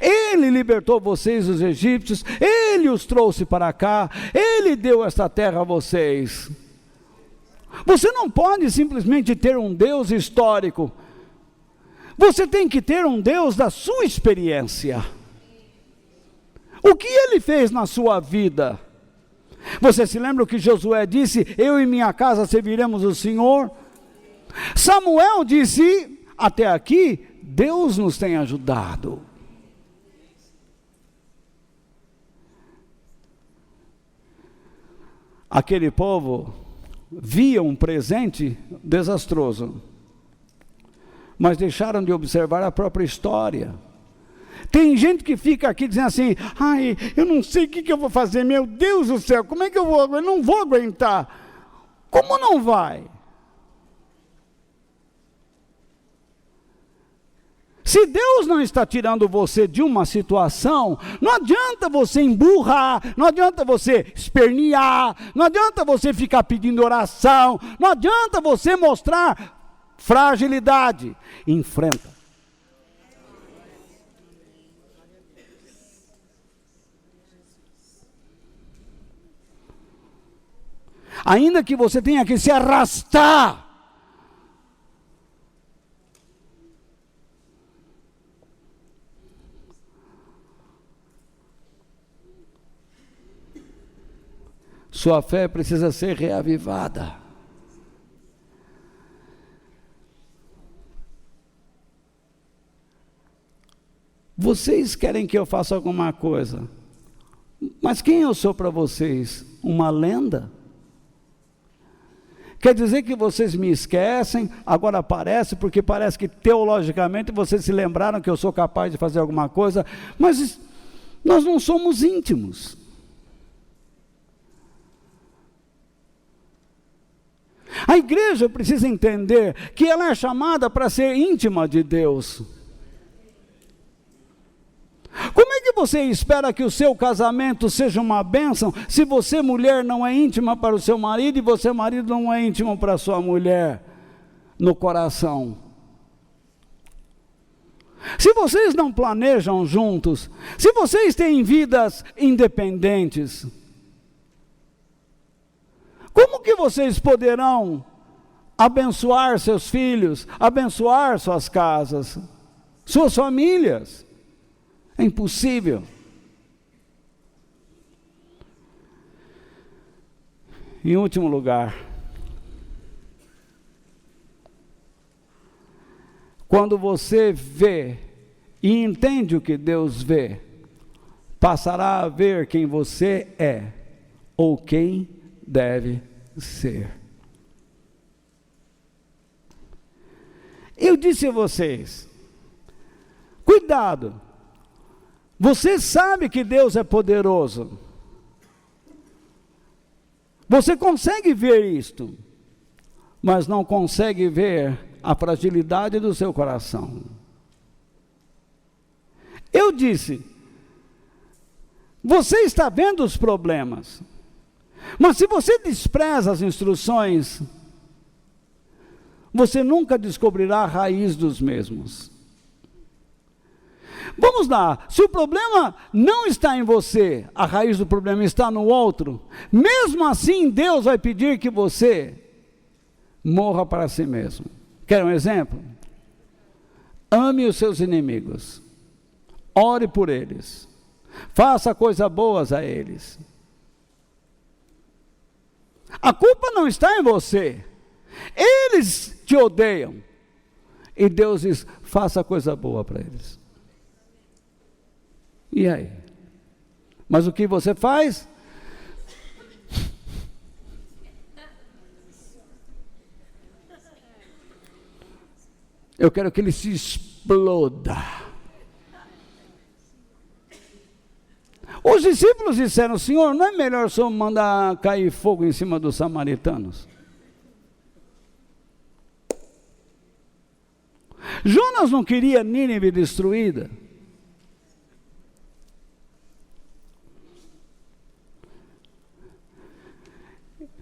Ele libertou vocês dos egípcios, Ele os trouxe para cá, Ele deu esta terra a vocês. Você não pode simplesmente ter um Deus histórico, você tem que ter um Deus da sua experiência. O que Ele fez na sua vida? Você se lembra o que Josué disse? Eu e minha casa serviremos o Senhor. Samuel disse, até aqui, Deus nos tem ajudado. Aquele povo via um presente desastroso, mas deixaram de observar a própria história. Tem gente que fica aqui dizendo assim, ai, eu não sei o que eu vou fazer, meu Deus do céu, como é que eu vou, eu não vou aguentar. Como não vai? Se Deus não está tirando você de uma situação, não adianta você emburrar, não adianta você espernear, não adianta você ficar pedindo oração, não adianta você mostrar fragilidade. Enfrenta. Ainda que você tenha que se arrastar, sua fé precisa ser reavivada. Vocês querem que eu faça alguma coisa, mas quem eu sou para vocês? Uma lenda? Quer dizer que vocês me esquecem, agora aparece, porque parece que teologicamente vocês se lembraram que eu sou capaz de fazer alguma coisa, mas nós não somos íntimos. A igreja precisa entender que ela é chamada para ser íntima de Deus. Como é que você espera que o seu casamento seja uma bênção, se você, mulher, não é íntima para o seu marido, e você, marido, não é íntimo para a sua mulher, no coração? Se vocês não planejam juntos, se vocês têm vidas independentes, como que vocês poderão abençoar seus filhos, abençoar suas casas, suas famílias? É impossível. Em último lugar, quando você vê e entende o que Deus vê, passará a ver quem você é ou quem deve ser. Eu disse a vocês, cuidado Você sabe que Deus é poderoso. Você consegue ver isto, mas não consegue ver a fragilidade do seu coração. Eu disse, você está vendo os problemas, mas se você despreza as instruções, você nunca descobrirá a raiz dos mesmos. Vamos lá, se o problema não está em você, a raiz do problema está no outro, mesmo assim Deus vai pedir que você morra para si mesmo. Quer um exemplo? Ame os seus inimigos, ore por eles, faça coisas boas a eles. A culpa não está em você, eles te odeiam, e Deus diz, faça coisa boa para eles. E aí? Mas o que você faz? Eu quero que ele se exploda. Os discípulos disseram, Senhor, não é melhor o Senhor mandar cair fogo em cima dos samaritanos? Jonas não queria Nínive destruída.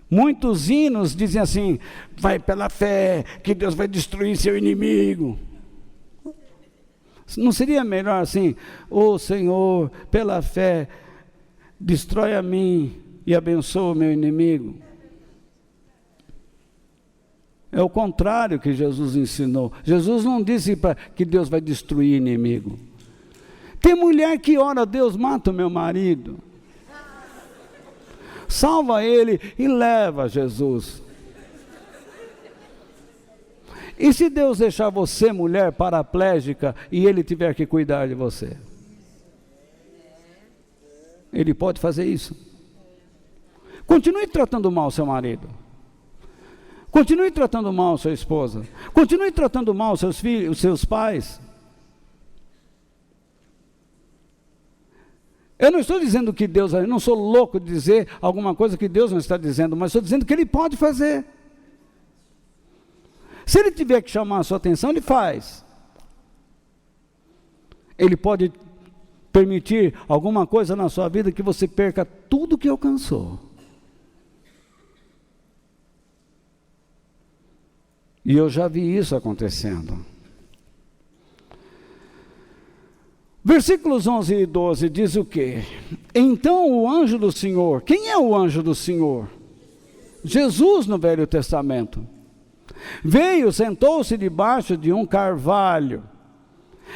Muitos hinos dizem assim, vai pela fé, que Deus vai destruir seu inimigo. Não seria melhor assim, ô Senhor, pela fé, destrói a mim e abençoa o meu inimigo? É o contrário que Jesus ensinou. Jesus não disse que Deus vai destruir inimigo. Tem mulher que ora, Deus mata o meu marido. Salva ele e leva Jesus. E se Deus deixar você, mulher, paraplégica, e ele tiver que cuidar de você? Ele pode fazer isso. Continue tratando mal seu marido. Continue tratando mal sua esposa. Continue tratando mal seus filhos, os seus pais. Eu não estou dizendo que Deus, eu não sou louco de dizer alguma coisa que Deus não está dizendo, mas estou dizendo que Ele pode fazer. Se Ele tiver que chamar a sua atenção, Ele faz. Ele pode permitir alguma coisa na sua vida que você perca tudo que alcançou. E eu já vi isso acontecendo. Versículos 11 e 12 diz o quê? Então o anjo do Senhor, quem é o anjo do Senhor? Jesus no Velho Testamento. Veio, sentou-se debaixo de um carvalho.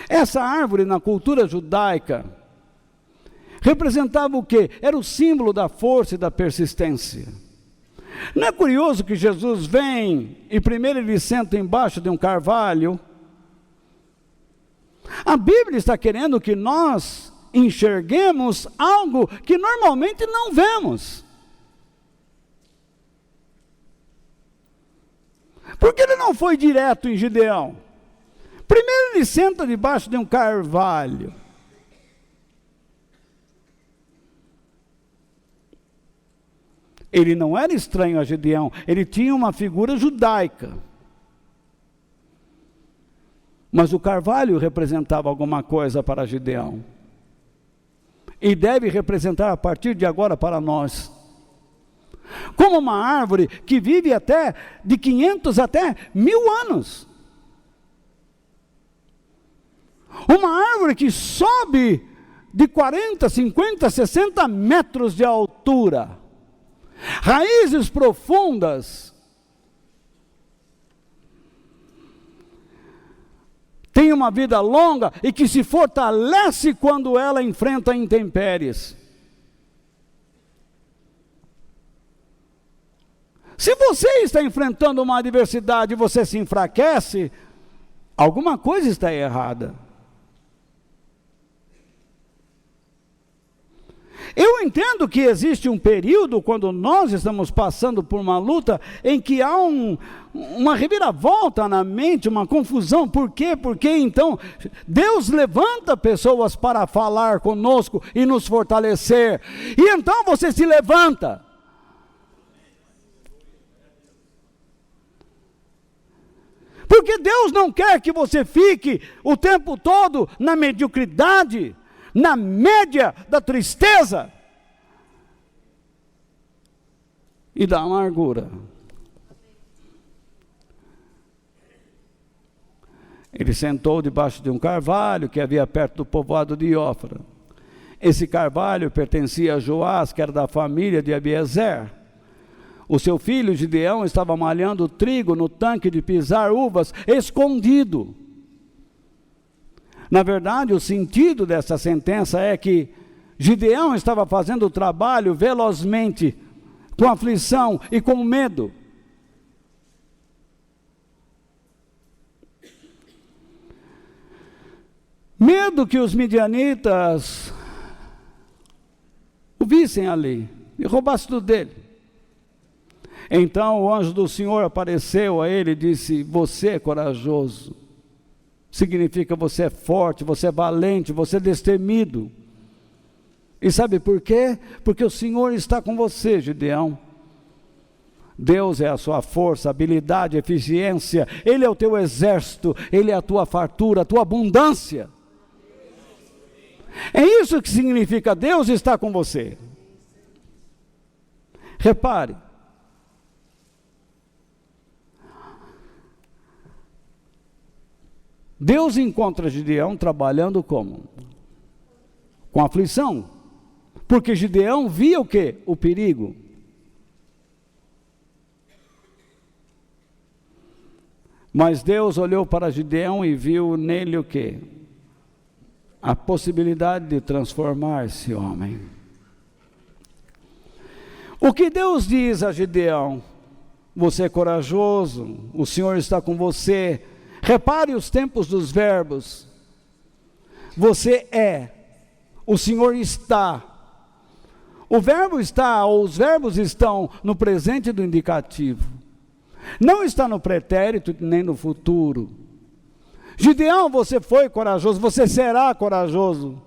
Essa árvore na cultura judaica representava o quê? Era o símbolo da força e da persistência. Não é curioso que Jesus vem e primeiro ele senta embaixo de um carvalho? A Bíblia está querendo que nós enxerguemos algo que normalmente não vemos. Por que ele não foi direto em Gideão? Primeiro ele senta debaixo de um carvalho. Ele não era estranho a Gideão, ele tinha uma figura judaica. Mas o carvalho representava alguma coisa para Gideão. E deve representar a partir de agora para nós. Como uma árvore que vive até de 500 até 1000 anos. Uma árvore que sobe de 40, 50, 60 metros de altura. Raízes profundas. Tem uma vida longa e que se fortalece quando ela enfrenta intempéries. Se você está enfrentando uma adversidade e você se enfraquece, alguma coisa está errada. Eu entendo que existe um período, quando nós estamos passando por uma luta, em que há uma reviravolta na mente, uma confusão. Por quê? Porque então Deus levanta pessoas para falar conosco e nos fortalecer. E então você se levanta. Porque Deus não quer que você fique o tempo todo na mediocridade, na média da tristeza e da amargura. Ele sentou debaixo de um carvalho que havia perto do povoado de Ofra. Esse carvalho pertencia a Joás, que era da família de Abiezer. O seu filho Gideão estava malhando trigo no tanque de pisar uvas, escondido. Na verdade, o sentido dessa sentença é que Gideão estava fazendo o trabalho velozmente, com aflição e com medo. Medo que os midianitas o vissem ali e roubassem tudo dele. Então o anjo do Senhor apareceu a ele e disse: você é corajoso. Significa você é forte, você é valente, você é destemido. E sabe por quê? Porque o Senhor está com você, Gideão. Deus é a sua força, habilidade, eficiência. Ele é o teu exército, Ele é a tua fartura, a tua abundância. É isso que significa Deus está com você. Repare. Deus encontra Gideão trabalhando como? Com aflição. Porque Gideão via o quê? O perigo. Mas Deus olhou para Gideão e viu nele o quê? A possibilidade de transformar esse homem. O que Deus diz a Gideão? Você é corajoso, o Senhor está com você. Repare os tempos dos verbos. Você é, o Senhor está. O verbo está, ou os verbos estão no presente do indicativo. Não está no pretérito nem no futuro. Gideão, você foi corajoso, você será corajoso.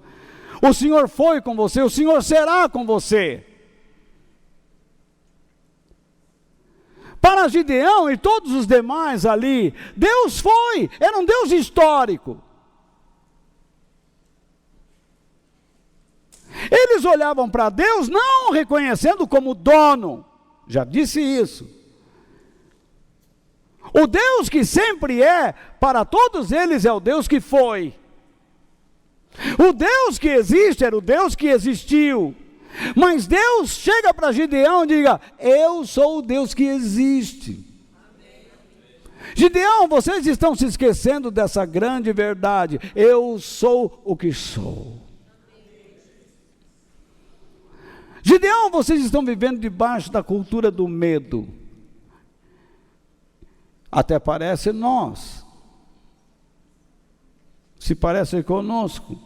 O Senhor foi com você, o Senhor será com você. Para Gideão e todos os demais ali, Deus foi, era um Deus histórico. Eles olhavam para Deus não reconhecendo como dono, já disse isso. O Deus que sempre é, para todos eles é o Deus que foi. O Deus que existe era o Deus que existiu. Mas Deus chega para Gideão e diga: eu sou o Deus que existe. Gideão, vocês estão se esquecendo dessa grande verdade. Eu sou o que sou. Gideão, vocês estão vivendo debaixo da cultura do medo. Até parece nós. Se parece conosco.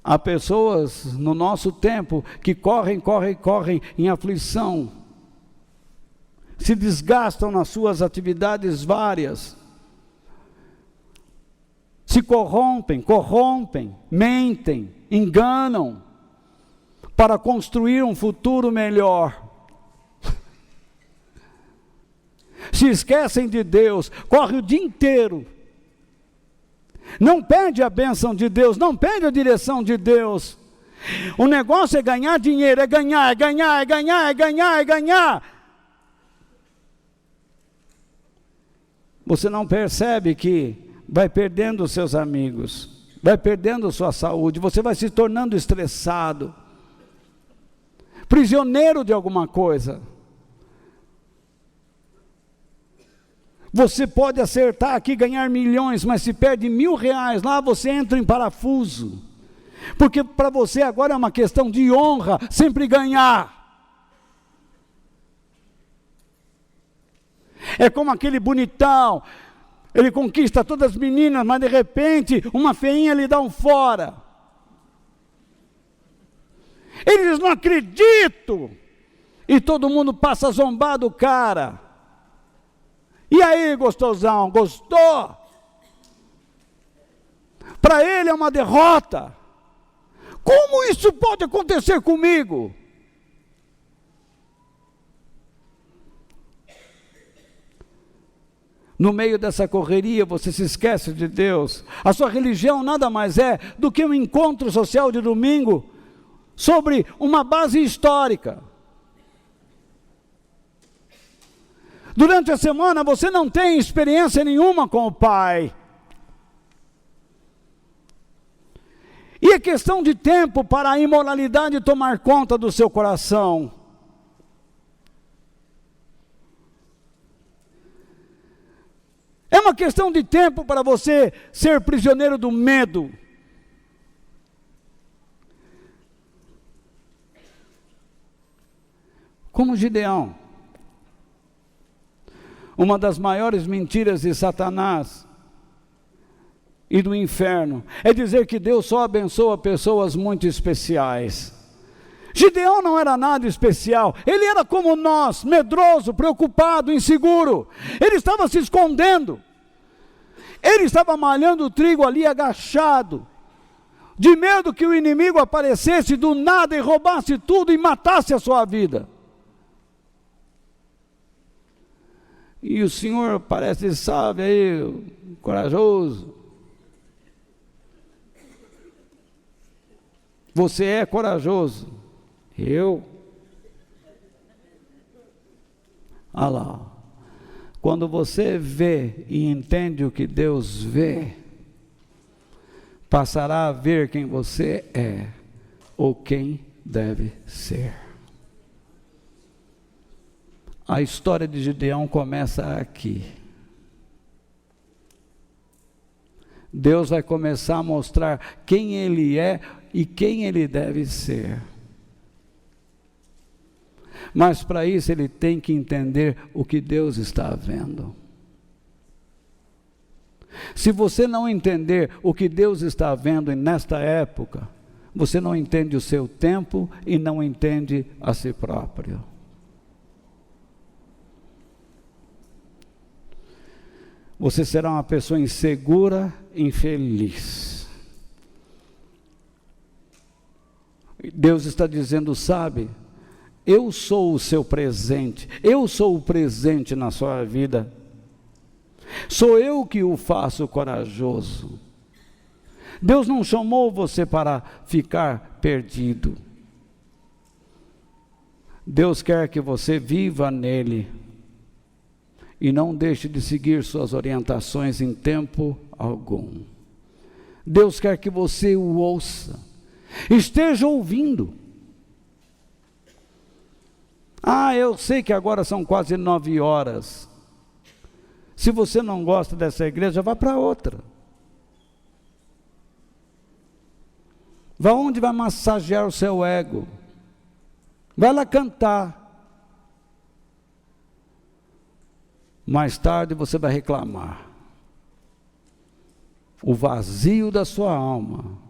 Há pessoas no nosso tempo que correm em aflição. Se desgastam nas suas atividades várias. Se corrompem, mentem, enganam para construir um futuro melhor. Se esquecem de Deus, corre o dia inteiro. Não pede a bênção de Deus, não pede a direção de Deus. O negócio é ganhar dinheiro, é ganhar. Você não percebe que vai perdendo os seus amigos, vai perdendo sua saúde, você vai se tornando estressado, prisioneiro de alguma coisa. Você pode acertar aqui, ganhar milhões, mas se perde R$1.000, lá você entra em parafuso. Porque para você agora é uma questão de honra, sempre ganhar. É como aquele bonitão, ele conquista todas as meninas, mas de repente uma feinha lhe dá um fora. Ele diz: não acredito. E todo mundo passa a zombar do cara. E aí, gostosão, gostou? Para ele é uma derrota. Como isso pode acontecer comigo? No meio dessa correria, você se esquece de Deus. A sua religião nada mais é do que um encontro social de domingo sobre uma base histórica. Durante a semana você não tem experiência nenhuma com o Pai. E é questão de tempo para a imoralidade tomar conta do seu coração. É uma questão de tempo para você ser prisioneiro do medo. Como Gideão. Uma das maiores mentiras de Satanás e do inferno é dizer que Deus só abençoa pessoas muito especiais. Gideão não era nada especial, ele era como nós, medroso, preocupado, inseguro. Ele estava se escondendo, ele estava malhando o trigo ali agachado, de medo que o inimigo aparecesse do nada e roubasse tudo e matasse a sua vida. E o Senhor parece, sabe, aí, corajoso. Você é corajoso. Eu? Olha lá. Quando você vê e entende o que Deus vê, passará a ver quem você é ou quem deve ser. A história de Gideão começa aqui. Deus vai começar a mostrar quem ele é e quem ele deve ser. Mas para isso ele tem que entender o que Deus está vendo. Se você não entender o que Deus está vendo nesta época, você não entende o seu tempo e não entende a si próprio. Você será uma pessoa insegura, infeliz. Deus está dizendo, sabe, eu sou o seu presente, eu sou o presente na sua vida. Sou eu que o faço corajoso. Deus não chamou você para ficar perdido. Deus quer que você viva nele e não deixe de seguir suas orientações em tempo algum. Deus quer que você o ouça, esteja ouvindo. Eu sei que agora são quase 9 horas. Se você não gosta dessa igreja, vá para outra. Vá onde vai massagear o seu ego. Vai lá cantar. Mais tarde você vai reclamar. O vazio da sua alma.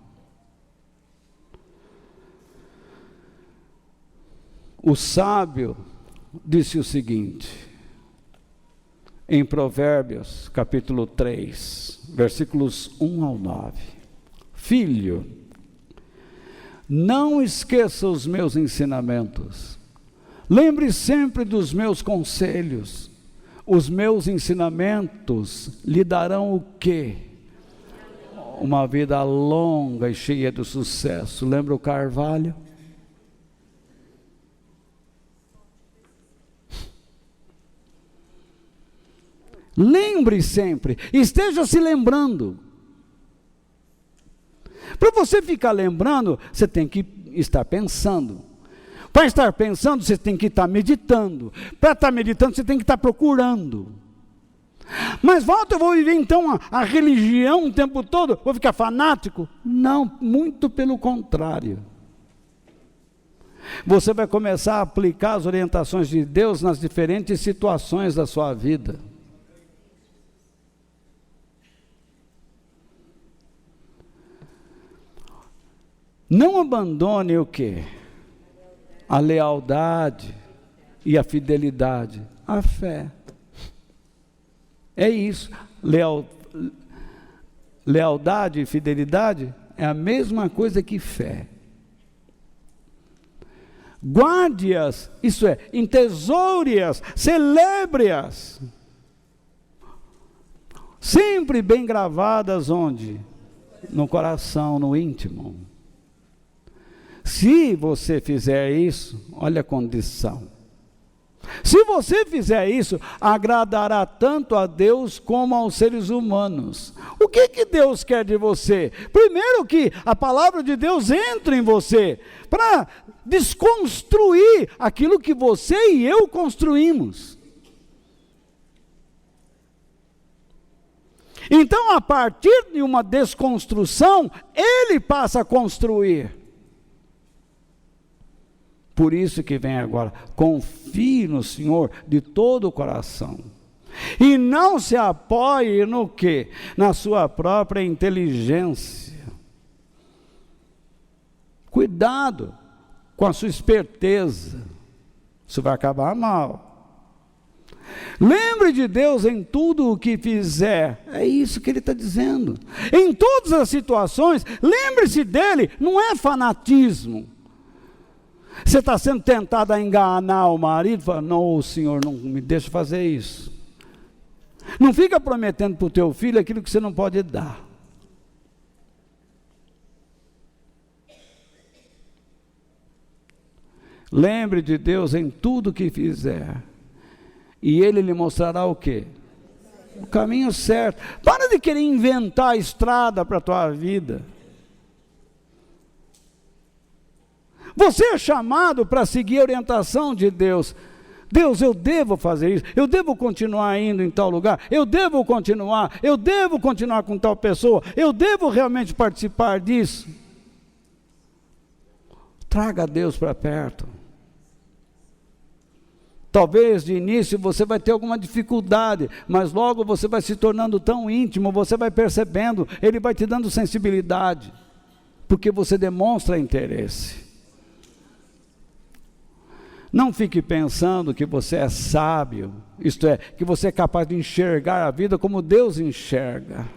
O sábio disse o seguinte, em Provérbios, capítulo 3, versículos 1 ao 9. Filho, não esqueça os meus ensinamentos. Lembre sempre dos meus conselhos. Os meus ensinamentos lhe darão o quê? Uma vida longa e cheia de sucesso. Lembra o carvalho? Lembre sempre, esteja se lembrando. Para você ficar lembrando, você tem que estar pensando. Para estar pensando, você tem que estar meditando. Para estar meditando, você tem que estar procurando. Mas volta, eu vou viver então a religião o tempo todo? Vou ficar fanático? Não, muito pelo contrário. Você vai começar a aplicar as orientações de Deus nas diferentes situações da sua vida. Não abandone o quê? a lealdade e a fidelidade? A fé. É isso. Lealdade e fidelidade é a mesma coisa que fé. Guarde-as, isso é, entesoure-as, celebre-as. Sempre bem gravadas onde? No coração, no íntimo. Se você fizer isso, olha a condição. Se você fizer isso, agradará tanto a Deus como aos seres humanos. O que Deus quer de você? Primeiro que a palavra de Deus entre em você, para desconstruir aquilo que você e eu construímos. Então, a partir de uma desconstrução, Ele passa a construir. Por isso que vem agora, confie no Senhor de todo o coração. E não se apoie no quê? Na sua própria inteligência. Cuidado com a sua esperteza. Isso vai acabar mal. Lembre de Deus em tudo o que fizer. É isso que ele está dizendo. Em todas as situações, lembre-se dele. Não é fanatismo. Você está sendo tentado a enganar o marido, fala, não, o Senhor não me deixa fazer isso. Não fica prometendo para o teu filho aquilo que você não pode dar. Lembre de Deus em tudo que fizer. E Ele lhe mostrará o quê? O caminho certo. Para de querer inventar a estrada para a tua vida. Você é chamado para seguir a orientação de Deus. Deus, eu devo fazer isso, eu devo continuar indo em tal lugar, eu devo continuar com tal pessoa, eu devo realmente participar disso. Traga Deus para perto. Talvez de início você vai ter alguma dificuldade, mas logo você vai se tornando tão íntimo, você vai percebendo, Ele vai te dando sensibilidade, porque você demonstra interesse. Não fique pensando que você é sábio, isto é, que você é capaz de enxergar a vida como Deus enxerga.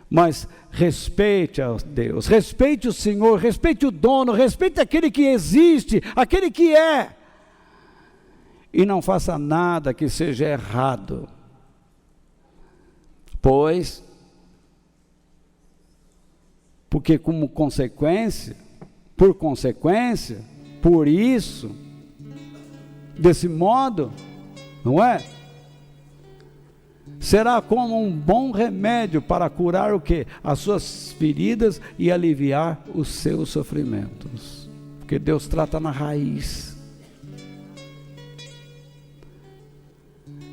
Mas respeite a Deus, respeite o Senhor, respeite o dono, respeite aquele que existe, aquele que é. E não faça nada que seja errado. Porque como consequência, por isso, desse modo, não é? Será como um bom remédio para curar o quê? As suas feridas e aliviar os seus sofrimentos. Porque Deus trata na raiz.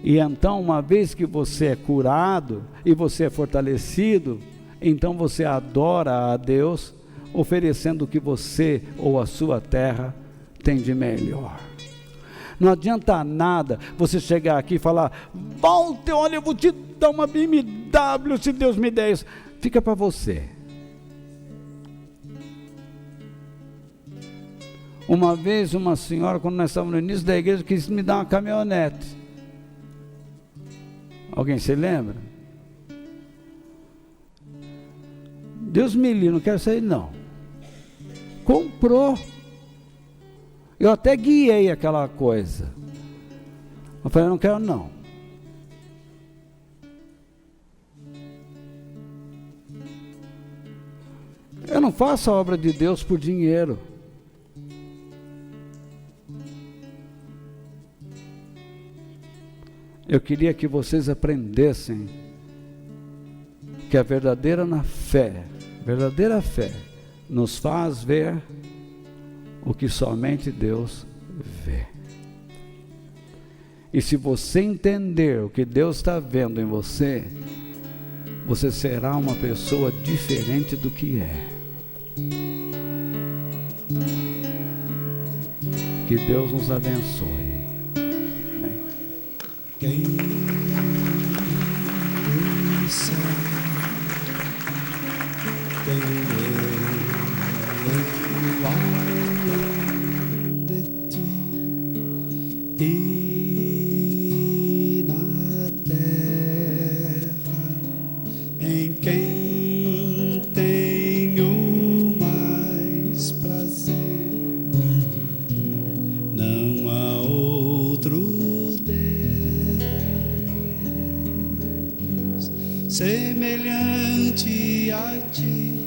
E então, uma vez que você é curado e você é fortalecido, então você adora a Deus, oferecendo o que você ou a sua terra tem de melhor. Não adianta nada você chegar aqui e falar, Walter, olha, eu vou te dar uma BMW se Deus me der isso. Fica para você. Uma vez uma senhora, quando nós estávamos no início da igreja, quis me dar uma caminhonete. Alguém se lembra? Deus me livre, não quero sair não. Comprou. Eu até guiei aquela coisa. Eu falei, não quero não. Eu não faço a obra de Deus por dinheiro. Eu queria que vocês aprendessem que a verdadeira fé nos faz ver o que somente Deus vê. E se você entender o que Deus está vendo em você, você será uma pessoa diferente do que é. Que Deus nos abençoe. Amém. Quem semelhante a ti.